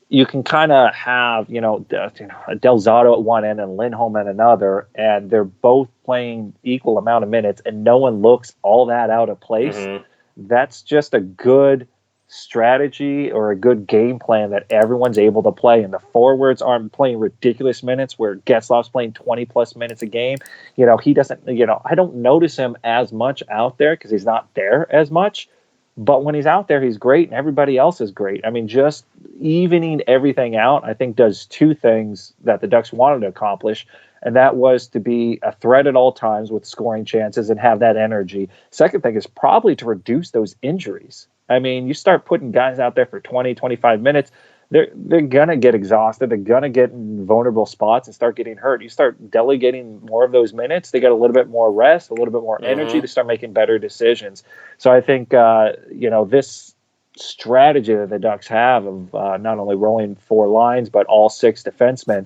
you can kind of have Del Zotto at one end and Lindholm at another, and they're both playing equal amount of minutes, and no one looks all that out of place. Mm-hmm. That's just a good strategy or a good game plan that everyone's able to play, and the forwards aren't playing ridiculous minutes where Getzlaf's playing 20-plus minutes a game. He doesn't, I don't notice him as much out there because he's not there as much, but when he's out there, he's great and everybody else is great. I mean, just evening everything out, I think, does two things that the Ducks wanted to accomplish, and that was to be a threat at all times with scoring chances and have that energy. Second thing is probably to reduce those injuries. I mean, you start putting guys out there for 20, 25 minutes, they're going to get exhausted. They're going to get in vulnerable spots and start getting hurt. You start delegating more of those minutes, they get a little bit more rest, a little bit more energy to start making better decisions. So I think, this strategy that the Ducks have of not only rolling 4 lines, but all 6 defensemen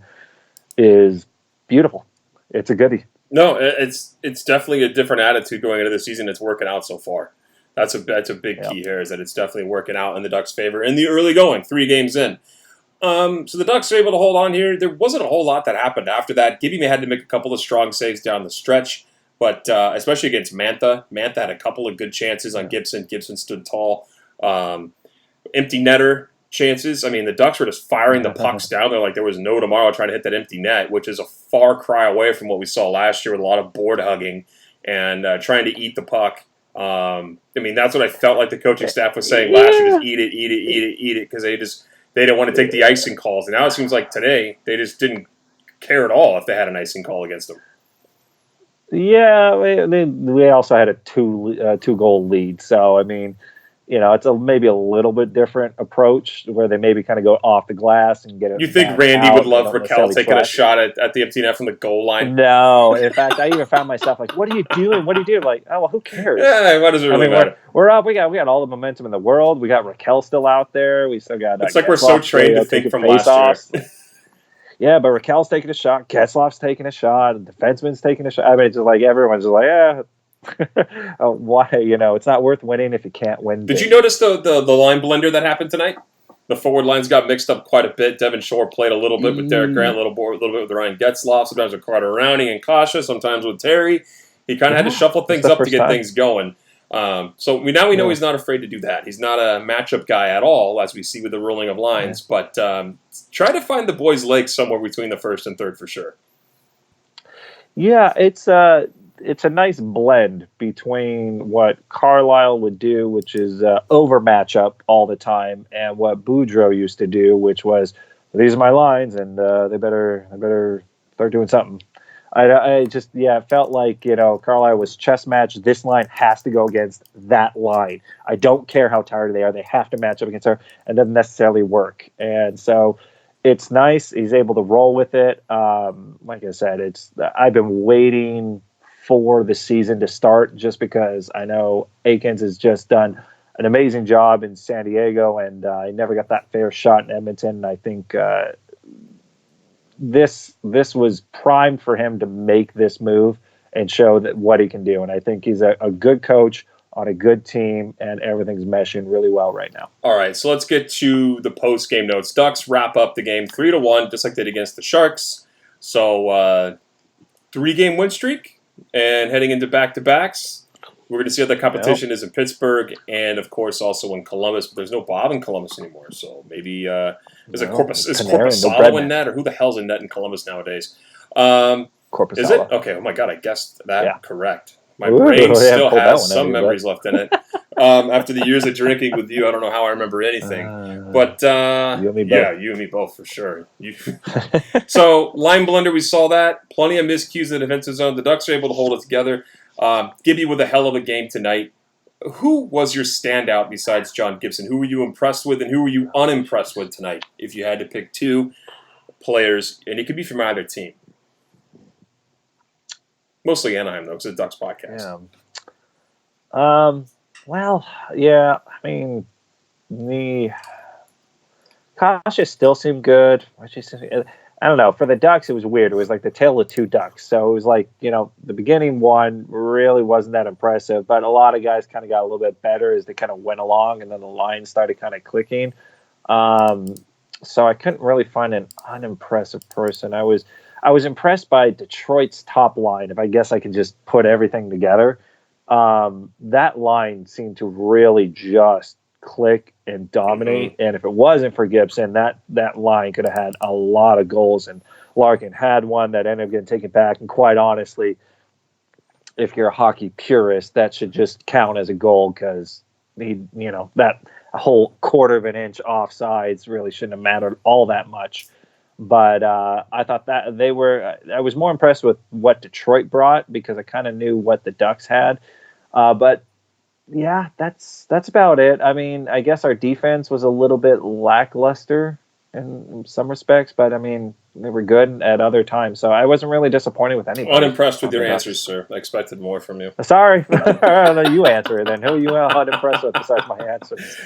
is beautiful. It's a goodie. No, it's definitely a different attitude going into the season. It's working out so far. That's a big key here, is that it's definitely working out in the Ducks' favor in the early going, 3 games in. So the Ducks are able to hold on here. There wasn't a whole lot that happened after that. Gibby had to make a couple of strong saves down the stretch, but especially against Mantha. Mantha had a couple of good chances on Gibson. Gibson stood tall. Empty netter. chances. I mean, the Ducks were just firing the pucks down there like there was no tomorrow, trying to hit that empty net, which is a far cry away from what we saw last year with a lot of board hugging and trying to eat the puck. I mean, that's what I felt like the coaching staff was saying last year: just eat it, because they didn't want to take the icing calls. And now it seems like today they just didn't care at all if they had an icing call against them. Yeah, we also had a two goal lead, so I mean, it's maybe a little bit different approach where they maybe kind of go off the glass and get it. You think Randy would love Raquel taking a shot at the empty net from the goal line? No, in fact, I even found myself like, "What are you doing? What are you doing?" Like, oh well, who cares? Yeah, what does it really matter? We're up. We got all the momentum in the world. We got Raquel still out there. We still got. It's like we're so trained to think from last year. Yeah, but Raquel's taking a shot. Getzlaf's taking a shot. The defenseman's taking a shot. I mean, it's just like everyone's just like, yeah. Why? It's not worth winning if you can't win. Did you notice the line blender that happened tonight? The forward lines got mixed up quite a bit. Devin Shore played a little bit with Derek Grant, a little bit with Ryan Getzlaf, sometimes with Carter Rowney and Kasha, sometimes with Terry. He kind of had to shuffle things up to get things going. So we know he's not afraid to do that. He's not a matchup guy at all, as we see with the rolling of lines. But try to find the boys' legs somewhere between the first and third for sure. Yeah, it's a nice blend between what Carlisle would do, which is over matchup all the time, and what Boudreaux used to do, which was, these are my lines, and they better start doing something. I just felt like Carlisle was chess match. This line has to go against that line. I don't care how tired they are; they have to match up against her, and it doesn't necessarily work. And so it's nice he's able to roll with it. Like I said, I've been waiting for the season to start just because I know Aikens has just done an amazing job in San Diego, and I never got that fair shot in Edmonton. I think this was primed for him to make this move and show that what he can do. And I think he's a good coach on a good team, and everything's meshing really well right now. All right, so let's get to the post-game notes. Ducks wrap up the game 3-1, just like they did against the Sharks. So 3-game win streak, and heading into back-to-backs. We're going to see how the competition is in Pittsburgh and, of course, also in Columbus. But there's no Bob in Columbus anymore, so maybe is Corpusalo in net, or who the hell's in net in Columbus nowadays? Corpusalo. Is it? Okay, oh my God, I guessed that correct. My brain still has some memories left in it. After the years of drinking with you, I don't know how I remember anything. But you and me both. Yeah, you and me both for sure. So, line blender, we saw that. Plenty of miscues in the defensive zone. The Ducks are able to hold it together. Gibby with a hell of a game tonight. Who was your standout besides John Gibson? Who were you impressed with, and who were you unimpressed with tonight? If you had to pick two players, and it could be from either team. Mostly Anaheim, though, because it's a Ducks podcast. Yeah. Well, yeah. I mean, Kasha still seemed good. I don't know. For the Ducks, it was weird. It was like the tale of two ducks. So it was like, the beginning one really wasn't that impressive, but a lot of guys kind of got a little bit better as they kind of went along, and then the line started kind of clicking. So I couldn't really find an unimpressive person. I was impressed by Detroit's top line, if I guess I can just put everything together. That line seemed to really just click and dominate. And if it wasn't for Gibson, that line could have had a lot of goals. And Larkin had one that ended up getting taken back. And quite honestly, if you're a hockey purist, that should just count as a goal, because that whole quarter of an inch offsides really shouldn't have mattered all that much. But I thought that I was more impressed with what Detroit brought, because I kind of knew what the Ducks had. But yeah, that's about it. I mean, I guess our defense was a little bit lackluster in some respects, but I mean, they were good at other times. So I wasn't really disappointed with anybody. Unimpressed with your answers, sir. I expected more from you. Sorry. You answer it then. Who are you unimpressed with besides my answers?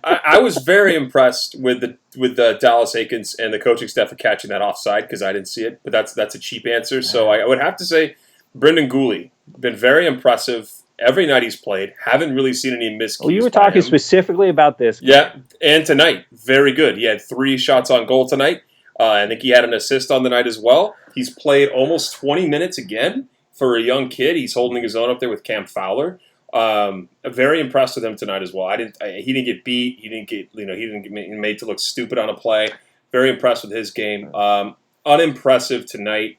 I was very impressed with the Dallas Aikens and the coaching staff for catching that offside, because I didn't see it, but that's a cheap answer. So I would have to say Brendan Gooley, been very impressive. Every night he's played. Haven't really seen any miscues. Well, you were talking specifically about this. Yeah, and tonight, very good. He had 3 shots on goal tonight. I think he had an assist on the night as well. He's played almost 20 minutes again for a young kid. He's holding his own up there with Cam Fowler. Very impressed with him tonight as well. He didn't get beat. He didn't get made to look stupid on a play. Very impressed with his game. Unimpressive tonight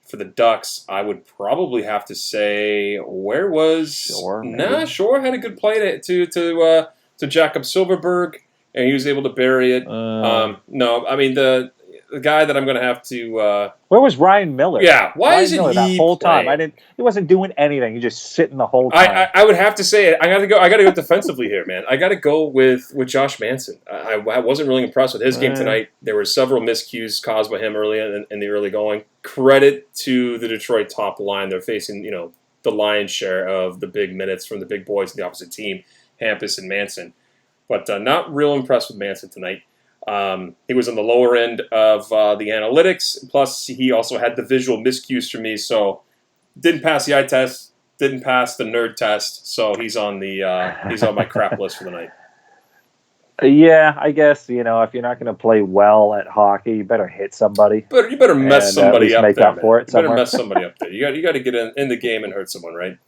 for the Ducks. I would probably have to say, where was Shore? Shore had a good play to Jakob Silverberg, and he was able to bury it. No, I mean the guy that I'm going to have to. Where was Ryan Miller? Yeah, why Ryan isn't Miller he that whole playing? time? He wasn't doing anything. He just sitting the whole time. I would have to say it. I got to go defensively here, man. I got to go with Josh Manson. I wasn't really impressed with his game tonight. There were several miscues caused by him early in the early going. Credit to the Detroit top line. They're facing the lion's share of the big minutes from the big boys in the opposite team, Hampus and Manson. But not real impressed with Manson tonight. He was on the lower end of the analytics. Plus, he also had the visual miscues for me. So, didn't pass the eye test. Didn't pass the nerd test. So he's on my crap list for the night. Yeah, I guess if you're not going to play well at hockey, you better hit somebody. But you better mess somebody up make there. Up for it you better mess somebody up there. You got to get in the game and hurt someone, right?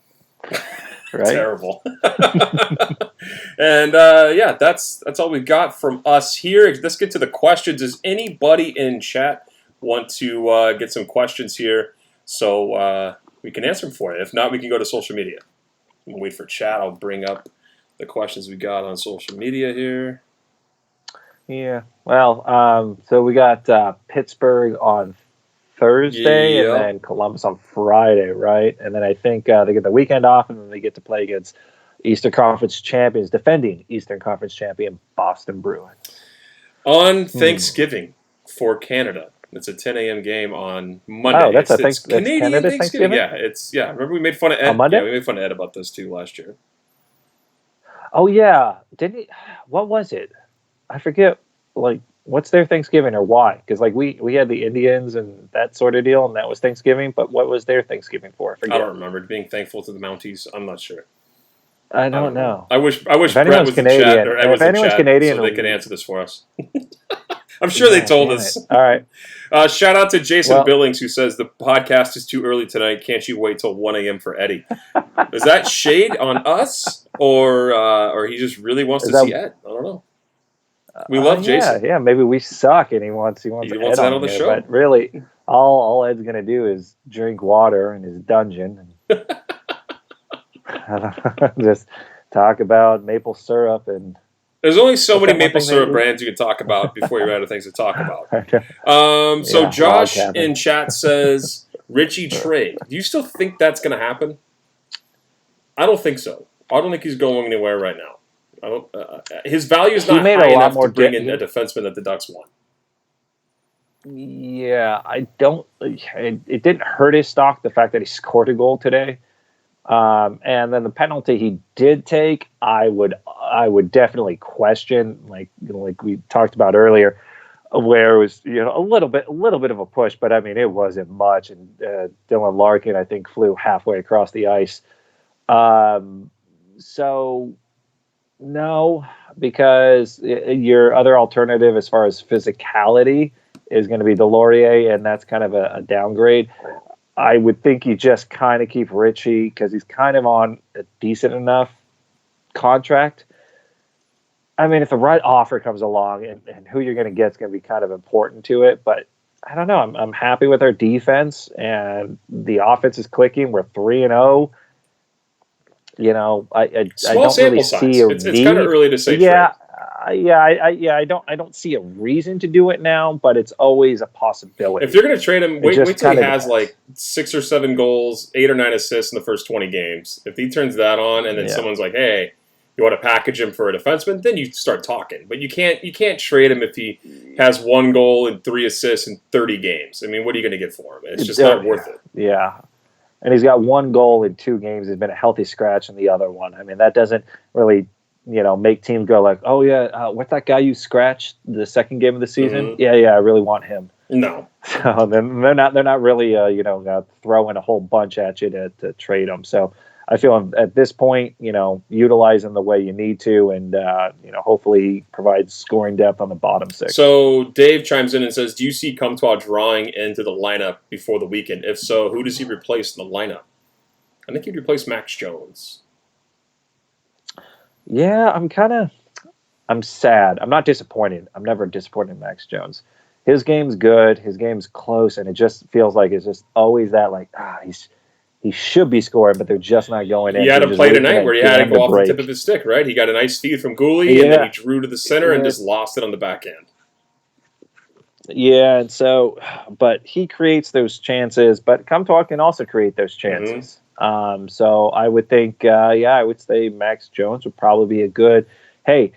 Right? Terrible. And that's all we got from us here. Let's get to the questions. Does anybody in chat want to get some questions here so we can answer them for you? If not, we can go to social media. We'll wait for chat. I'll bring up the questions we got on social media here. Yeah. Well, so we got Pittsburgh on Thursday and then Columbus on Friday, right? And then I think they get the weekend off, and then they get to play against Eastern Conference champions, defending Eastern Conference champion Boston Bruins. On Thanksgiving for Canada. It's a 10 a.m. game on Monday. Oh, that's it's Canadian Thanksgiving. Yeah, Remember we made fun of Ed. On Monday? Yeah, we made fun of Ed about this too last year. Oh yeah, didn't he? What was it? I forget. Like, what's their Thanksgiving or why? Because we had the Indians and that sort of deal, and that was Thanksgiving. But what was their Thanksgiving for? I forget. I don't remember. Being thankful to the Mounties. I'm not sure. I don't know. I wish Brett was Canadian, in chat or Ed was in chat Canadian, so they could answer this for us. I'm sure they told us. All right. Shout out to Jason Billings, who says the podcast is too early tonight. Can't you wait till 1 a.m. for Eddie? Is that shade on us, or he just really wants to see Ed? I don't know. We love Jason. Yeah, maybe we suck, and he wants Ed on the show. But really, all Ed's gonna do is drink water in his dungeon and just talk about maple syrup and. There's only so many maple syrup brands you can talk about before you're out of things to talk about. So Josh in chat says, Richie trade. Do you still think that's going to happen? I don't think so. I don't think he's going anywhere right now. His value is not high enough to bring in a defenseman that the Ducks want. Yeah, I don't. It didn't hurt his stock, the fact that he scored a goal today. And then the penalty he did take, I would definitely question, like we talked about earlier, where it was a little bit of a push, but I mean it wasn't much. And Dylan Larkin, I think, flew halfway across the ice. So no, because your other alternative as far as physicality is going to be Delorier, and that's kind of a downgrade. I would think you just kind of keep Richie because he's kind of on a decent enough contract. I mean, if the right offer comes along and who you're going to get is going to be kind of important to it. But I don't know. I'm happy with our defense, and the offense is clicking. We're 3-0. I don't really see a It's kind of early to say. I don't see a reason to do it now, but it's always a possibility. If you're going to trade him, wait till he has like 6 or 7 goals, 8 or 9 assists in the first 20 games. If he turns that on, and then someone's like, "Hey, you want to package him for a defenseman?" Then you start talking. But you can't trade him if he has 1 goal and 3 assists in 30 games. I mean, what are you going to get for him? It's just not worth it. Yeah. And he's got 1 goal in 2 games. He's been a healthy scratch in the other one. I mean, that doesn't really, make teams go like, "Oh yeah, what's that guy you scratched the second game of the season? Mm-hmm. Yeah, I really want him." No. So then they're not really, throwing a whole bunch at you to trade him. So I feel at this point, utilize him the way you need to, and hopefully provide scoring depth on the bottom 6. So Dave chimes in and says, "Do you see Comtois drawing into the lineup before the weekend? If so, who does he replace in the lineup?" I think he'd replace Max Jones. Yeah, I'm sad. I'm not disappointed. I'm never disappointed in Max Jones. His game's good. His game's close, and it just feels like it's just always that like he should be scoring, but they're just not going He in. had So a you're just play waiting for tonight where that he had it jam go to off the tip of break. his stick, right? He got a nice feed from Gooley, and then he Yeah, drew to the center and yeah, just lost it on the back end. yeah. And so, but he creates those chances. But Comtois can also create those Mm-hmm. chances. So I would think, yeah, I would say Max Jones would probably be a good. Hey,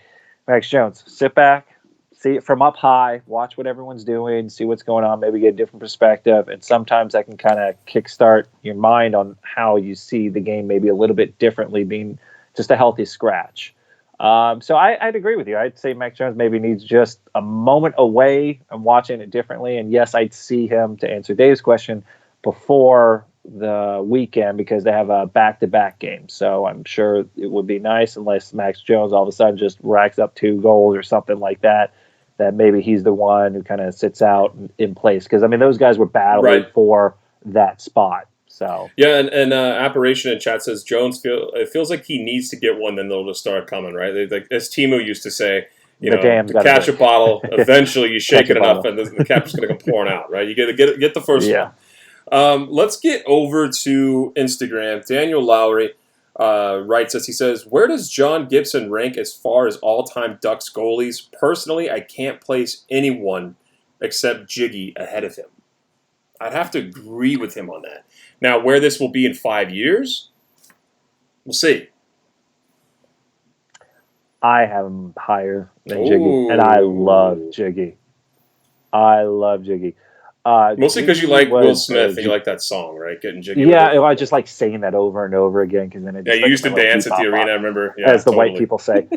Max Jones, sit back, see it from up high, watch what everyone's doing, see what's going on, maybe get a different perspective. And sometimes that can kind of kickstart your mind on how you see the game maybe a little bit differently, being just a healthy scratch. So I'd agree with you. I'd say Max Jones maybe needs just a moment away and watching it differently. And yes, I'd see him, to answer Dave's question, before the weekend because they have a back-to-back game. So I'm sure it would be nice unless Max Jones all of a sudden just racks up 2 goals or something like that, that maybe he's the one who kind of sits out in place. Because, I mean, those guys were battling Right. for that spot. So Yeah, and Apparition in chat says it feels like he needs to get one, then they'll just start coming, right? Like as Timo used to say, the dam's got to catch a break. bottle. Eventually, you shake Catch a it enough, bottle. and the cap's going to come pouring out, right? You got to get the first one. Yeah. Let's get over to Instagram. Daniel Lowry writes us. He says, "Where does John Gibson rank as far as all-time Ducks goalies? Personally, I can't place anyone except Jiggy ahead of him." I'd have to agree with him on that. Now, where this will be in 5 years, we'll see. I have him higher than Jiggy, and I love Jiggy. I love Jiggy. Mostly because you Jiggy like Will was, Smith and you like that song, right? Getting jiggy with yeah, it. I just like saying that over and over again because then it Yeah, just you makes used my to little dance at the pop arena, pop, I remember. Yeah, as the white totally. people say.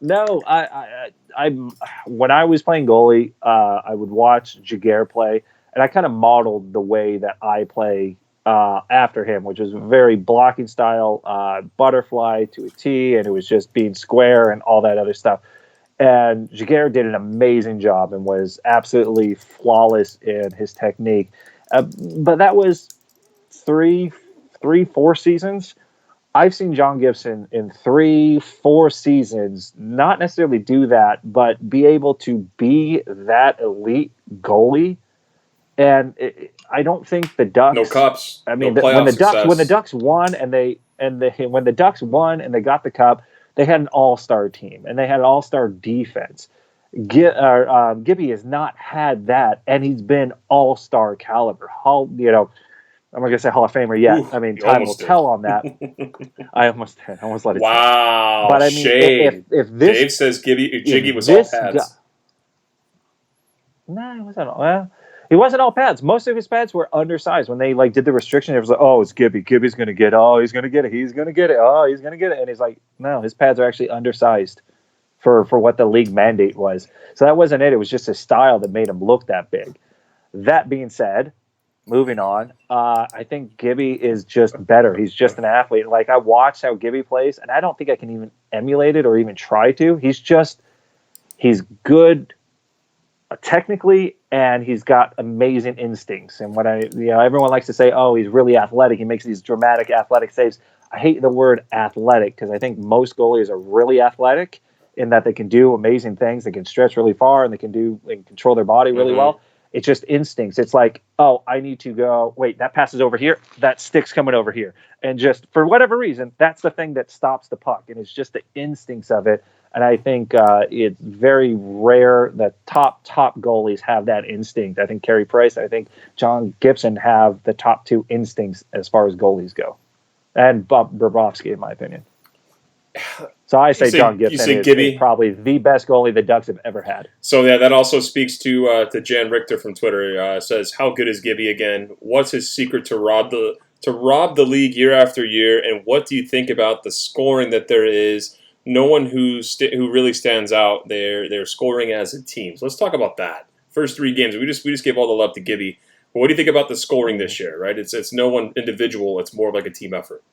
No, I when I was playing goalie, I would watch Jaguar play, and I kind of modeled the way that I play after him, which is very blocking style, butterfly to a T, and it was just being square and all that other stuff. And Jaguar did an amazing job and was absolutely flawless in his technique. But that was three, 4 seasons. I've seen John Gibson in 3, 4 seasons not necessarily do that, but be able to be that elite goalie. And I don't think the No Ducks. cups, I no mean, playoff when the success. Ducks won when the Ducks won and they got the cup, they had an all-star team and they had an all-star defense. Gibby has not had that, and he's been all-star caliber. I'm not gonna say Hall of Famer yet. Ooh, I mean, you time will almost did. tell on that. I almost did. I almost let it slip. Wow, But I mean, shade. if Dave says if Jiggy was all this guy, pads. no, he wasn't. Well, he wasn't all pads. Most of his pads were undersized. When they like did the restriction, it was like, oh, it's Gibby. Gibby's gonna get. Oh, he's gonna get it. He's gonna get it. Oh, he's gonna get it. And he's like, no, his pads are actually undersized for what the league mandate was. So that wasn't it. It was just his style that made him look that big. That being said, moving on, I think Gibby is just better. He's just an athlete. Like I watched how Gibby plays, and I don't think I can even emulate it or even try to. He's good technically, and he's got amazing instincts. And everyone likes to say, oh, he's really athletic. He makes these dramatic athletic saves. I hate the word athletic because I think most goalies are really athletic in that they can do amazing things. They can stretch really far and they can control their body really Mm-hmm. well. It's just instincts. It's like, oh, I need to go, wait, that passes over here. That stick's coming over here. And just for whatever reason, that's the thing that stops the puck. And it's just the instincts of it. And I think it's very rare that top goalies have that instinct. I think Carey Price, I think John Gibson have the top 2 instincts as far as goalies go. And Bob Bobrovsky, in my opinion. So I say John Gibson is probably the best goalie the Ducks have ever had. So yeah, that also speaks to Jan Richter from Twitter. Says, how good is Gibby again? What's his secret to rob the league year after year? And what do you think about the scoring that there is? No one who really stands out. They're scoring as a team. So let's talk about that. First 3 games, we just gave all the love to Gibby. But what do you think about the scoring this year? Right, it's no one individual. It's more of like a team effort.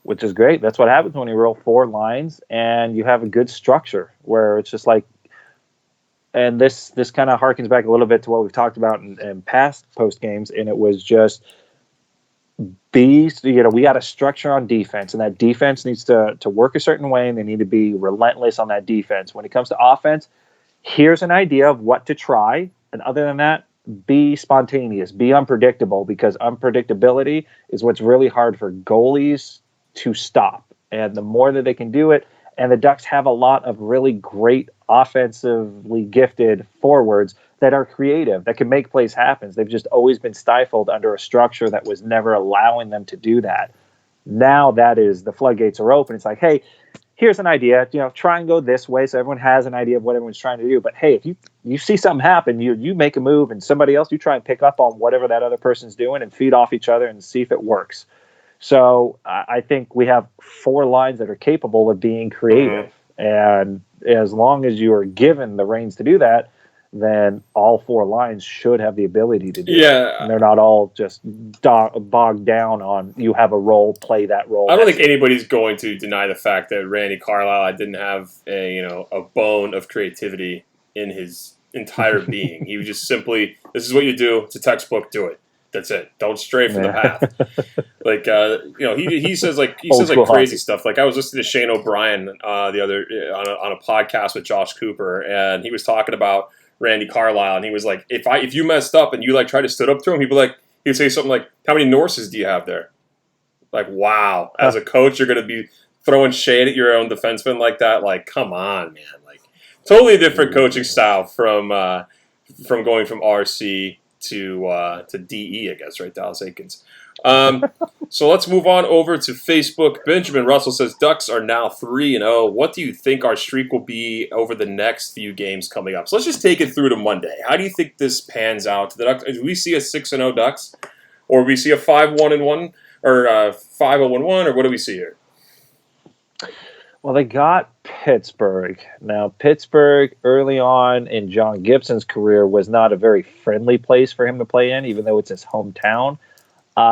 Which is great. That's what happens when you roll 4 lines and you have a good structure where it's just like, and this kind of harkens back a little bit to what we've talked about in past post games, and it was just B, we got a structure on defense, and that defense needs to work a certain way, and they need to be relentless on that defense. When it comes to offense, here's an idea of what to try, and other than that, be spontaneous, be unpredictable, because unpredictability is what's really hard for goalies to stop. And the more that they can do it, and the Ducks have a lot of really great offensively gifted forwards that are creative, that can make plays happen. They've just always been stifled under a structure that was never allowing them to do that. Now that is, the floodgates are open. It's like, hey, here's an idea, try and go this way, so everyone has an idea of what everyone's trying to do. But hey, if you see something happen, you make a move, and somebody else, you try and pick up on whatever that other person's doing and feed off each other and see if it works. So I think we have 4 lines that are capable of being creative. And as long as you are given the reins to do that, then all 4 lines should have the ability to do it. And they're not all just bogged down on, you have a role, play that role. I don't think anybody's going to deny the fact that Randy Carlyle didn't have a bone of creativity in his entire being. He was just simply, this is what you do. It's a textbook. Do it. That's it. Don't stray from the path. Like he says crazy stuff. Like I was listening to Shane O'Brien the other on a podcast with Josh Cooper, and he was talking about Randy Carlyle, and he was like, if you messed up and you like tried to stood up to him, he'd say something like, "How many Norses do you have there?" Like, wow, as a coach, you're going to be throwing shade at your own defenseman like that. Like, come on, man. Like, totally different coaching style from going from RC to DE, I guess, right, Dallas Aikens. So let's move on over to Facebook. Benjamin Russell says, Ducks are now 3-0. What do you think our streak will be over the next few games coming up? So let's just take it through to Monday. How do you think this pans out? The Ducks, do we see a 6-0 Ducks? Or we see a 5-1-1? Or 5-0-1? Or what do we see here? Well, they got Pittsburgh. Now, Pittsburgh early on in John Gibson's career was not a very friendly place for him to play in, even though it's his hometown.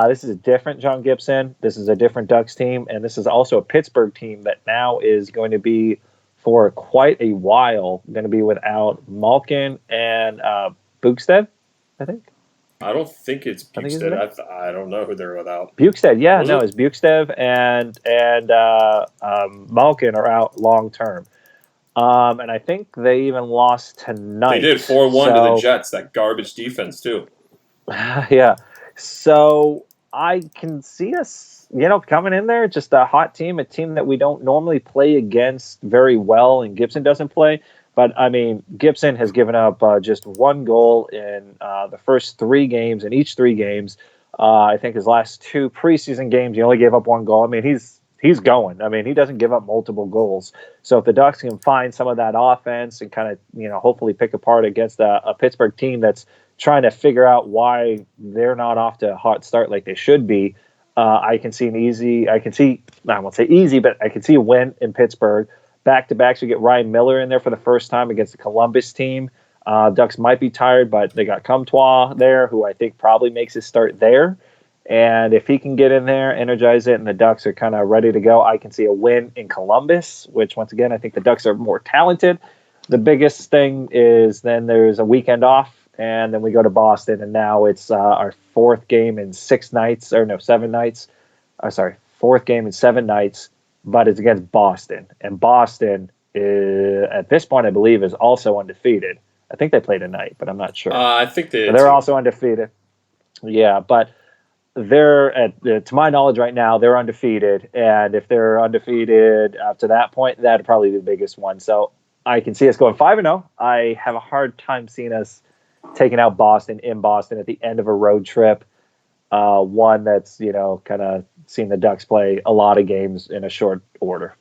This is a different John Gibson. This is a different Ducks team, and this is also a Pittsburgh team that now is going to be, for quite a while, going to be without Malkin and Bukestad, I think. I don't think it's Bukestad. I don't know who they're without. Bukestad, yeah. It's Bukestad and Malkin are out long term. And I think they even lost tonight. They did 4-1 to the Jets, that garbage defense, too. Yeah. So I can see us, coming in there, just a hot team, a team that we don't normally play against very well, and Gibson doesn't play. But, I mean, Gibson has given up just 1 goal in the first 3 games, in each 3 games. I think his last 2 preseason games, he only gave up 1 goal. I mean, he's going. I mean, he doesn't give up multiple goals. So if the Ducks can find some of that offense and kind of, hopefully pick apart against a Pittsburgh team that's trying to figure out why they're not off to a hot start like they should be, I can see I won't say easy, but I can see a win in Pittsburgh. Back-to-backs, we get Ryan Miller in there for the first time against the Columbus team. Ducks might be tired, but they got Comtois there, who I think probably makes his start there. And if he can get in there, energize it, and the Ducks are kind of ready to go, I can see a win in Columbus, which, once again, I think the Ducks are more talented. The biggest thing is then there's a weekend off, and then we go to Boston, and now it's our 4th game in 7 nights. 4th game in 7 nights, but it's against Boston. And Boston, at this point, I believe, is also undefeated. I think they play tonight, but I'm not sure. I think they're also undefeated. Yeah, but they're, to my knowledge right now, they're undefeated. And if they're undefeated up to that point, that'd probably be the biggest one. So I can see us going 5-0. I have a hard time seeing us taking out Boston in Boston at the end of a road trip. One that's, kind of seen the Ducks play a lot of games in a short order.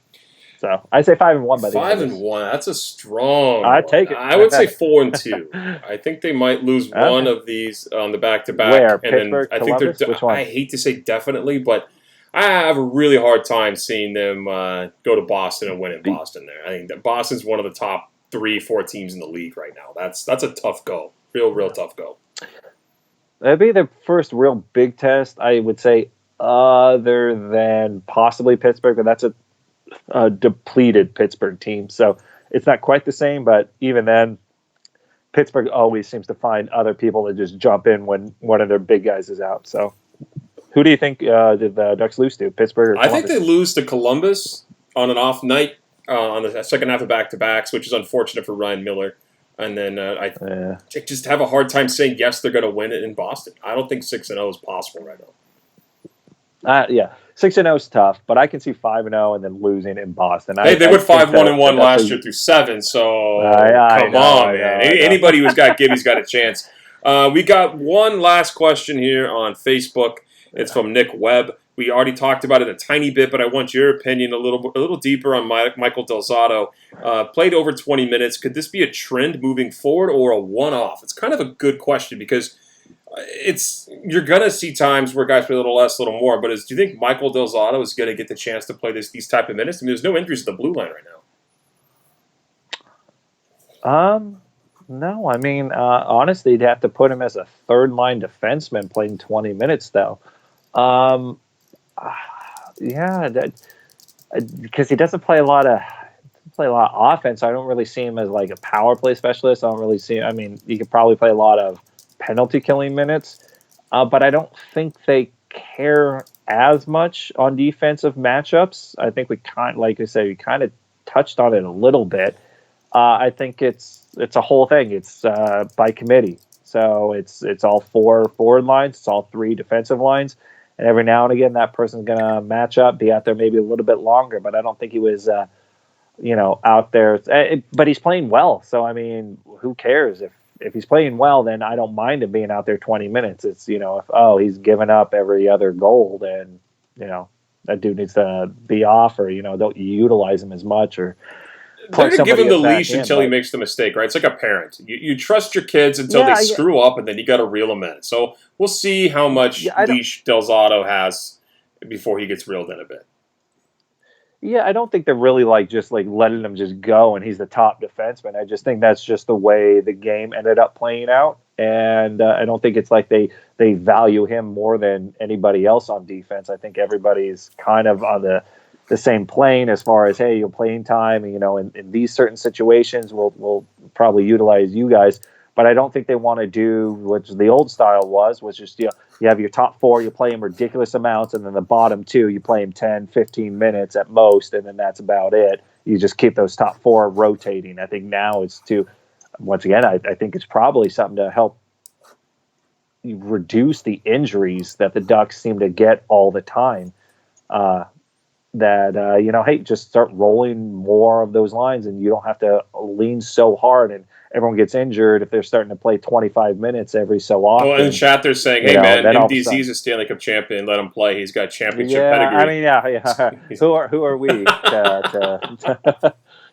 So I'd say 5-1 by the end. 5-1. That's a strong. I'd take it. I would say 4-2. I think they might lose one of these on the back-to-back. Where? And Pittsburgh, then I think Columbus? Which one? I hate to say definitely, but I have a really hard time seeing them go to Boston and win in Boston. There, I think that Boston's one of the top 3-4 teams in the league right now. That's a tough go. Real tough go. That'd be the first real big test, I would say, other than possibly Pittsburgh, but that's a depleted Pittsburgh team. So it's not quite the same, but even then, Pittsburgh always seems to find other people to just jump in when one of their big guys is out. So Who do you think did the Ducks lose to? Pittsburgh or I Columbus? think they lose to Columbus on an off night on the second half of back-to-backs, which is unfortunate for Ryan Miller. And then I just have a hard time saying, yes, they're going to win it in Boston. I don't think 6-0 is possible right now. Yeah, 6-0 is tough, but I can see 5-0 and then losing in Boston. Hey, they went 5-1-1 last year through 7, so come on, man. Anybody who's got Gibby's got a chance. We got one last question here on Facebook. It's from Nick Webb. We already talked about it a tiny bit, but I want your opinion a little deeper on Michael Del Zotto. Played over 20 minutes. Could this be a trend moving forward or a one-off? It's kind of a good question because you're going to see times where guys play a little less, a little more. But do you think Michael Del Zotto is going to get the chance to play these type of minutes? I mean, there's no injuries at the blue line right now. No. I mean, honestly, you'd have to put him as a third-line defenseman playing 20 minutes, though. Because he doesn't play a lot of offense. I don't really see him as like a power play specialist. I don't really see. I mean, he could probably play a lot of penalty killing minutes, but I don't think they care as much on defensive matchups. I think we like I said, we kind of touched on it a little bit. I think it's a whole thing. It's by committee. So it's all 4 forward lines. It's all 3 defensive lines. And every now and again, that person's going to match up, be out there maybe a little bit longer. But I don't think he was, out there. But he's playing well. So, I mean, who cares? If he's playing well, then I don't mind him being out there 20 minutes. It's, if he's given up every other goal, then, that dude needs to be off or, don't utilize him as much or they're going to give him the leash until he makes the mistake, right? It's like a parent. You trust your kids until they screw up, and then you got to reel them in. So we'll see how much leash Del Zotto has before he gets reeled in a bit. Yeah, I don't think they're really just letting him just go, and he's the top defenseman. I just think that's just the way the game ended up playing out, and I don't think it's like they value him more than anybody else on defense. I think everybody's kind of on the same plane as far as, hey, you're playing time, and, in these certain situations, we'll probably utilize you guys. But I don't think they want to do what the old style was, which is, you have your top 4, you play them ridiculous amounts, and then the bottom 2, you play them 10, 15 minutes at most, and then that's about it. You just keep those top 4 rotating. I think now it's once again, I think it's probably something to help reduce the injuries that the Ducks seem to get all the time. Hey, just start rolling more of those lines, and you don't have to lean so hard and everyone gets injured if they're starting to play 25 minutes every so often. Well, in the chat they're saying, hey, man, MDZ's a Stanley Cup champion. Let him play. He's got championship pedigree. I mean, yeah. Who are we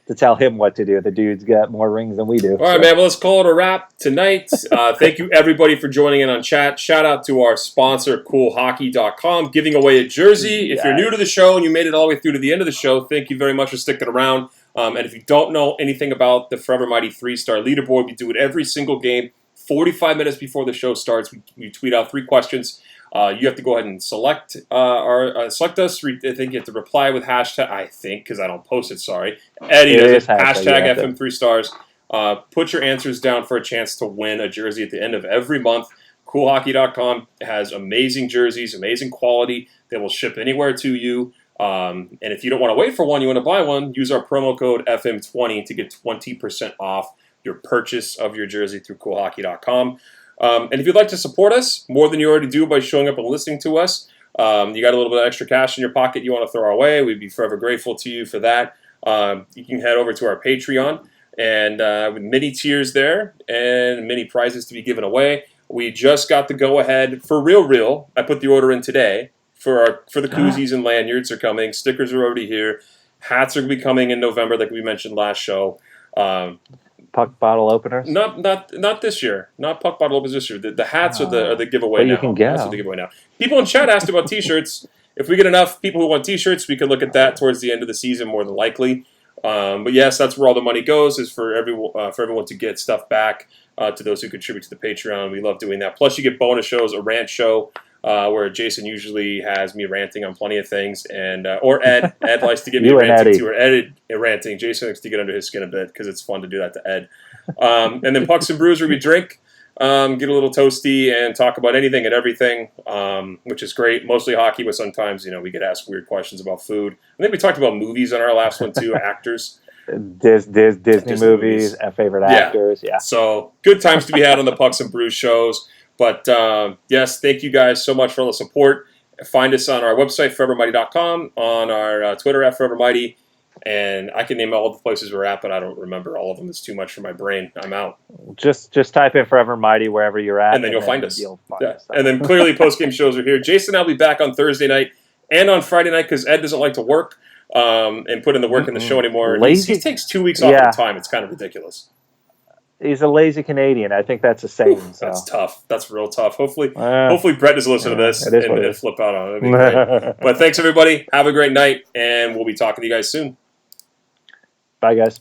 to tell him what to do? The dude's got more rings than we do. All right, man. Well, let's call it a wrap tonight. Thank you, everybody, for joining in on chat. Shout out to our sponsor, CoolHockey.com, giving away a jersey. If you're new to the show and you made it all the way through to the end of the show, thank you very much for sticking around. And if you don't know anything about the Forever Mighty 3-Star Leaderboard, we do it every single game, 45 minutes before the show starts. We tweet out 3 questions. You have to go ahead and select select us. I think you have to reply with hashtag. I think, because I don't post it. Sorry, Eddie does it. Hashtag FM3Stars. Put your answers down for a chance to win a jersey at the end of every month. CoolHockey.com has amazing jerseys, amazing quality. They will ship anywhere to you. And if you don't want to wait for one, you want to buy one, use our promo code FM20 to get 20% off your purchase of your jersey through CoolHockey.com. And if you'd like to support us more than you already do by showing up and listening to us, you got a little bit of extra cash in your pocket you want to throw our way, we'd be forever grateful to you for that. You can head over to our Patreon, and with many tiers there and many prizes to be given away. We just got the go-ahead for real. I put the order in today for the koozies and lanyards are coming. Stickers are already here. Hats are going to be coming in November, like we mentioned last show. Puck bottle openers? Not this year. Not puck bottle openers this year. The hats are the giveaway but now. You can get That's the giveaway now. People in chat asked about T-shirts. If we get enough people who want T-shirts, we could look at that towards the end of the season more than likely. But yes, that's where all the money goes, is for everyone to get stuff back to those who contribute to the Patreon. We love doing that. Plus, you get bonus shows, a rant show, where Jason usually has me ranting on plenty of things, and or Ed likes to get me ranting too, or Ed ranting. Jason likes to get under his skin a bit because it's fun to do that to Ed. And then Pucks and Brews, where we drink. get a little toasty, and talk about anything and everything, which is great. Mostly hockey, but sometimes, we get asked weird questions about food. I think we talked about movies on our last one, too, actors. Disney movies and favorite actors. Yeah. So good times to be had on the Pucks and Brews shows. But yes, thank you guys so much for all the support. Find us on our website, forevermighty.com, on our Twitter at forevermighty. And I can name all the places we're at, but I don't remember all of them. It's too much for my brain. I'm out. Just type in Forever Mighty wherever you're at. And then you'll find us. And then clearly post-game shows are here. Jason and I will be back on Thursday night and on Friday night because Ed doesn't like to work and put in the work in the show anymore. He takes 2 weeks off at a time. It's kind of ridiculous. He's a lazy Canadian. I think that's a saying. So. That's tough. That's real tough. Hopefully Brett doesn't listen to this and flip out on it. That'd be great. But thanks, everybody. Have a great night, and we'll be talking to you guys soon. Bye, guys.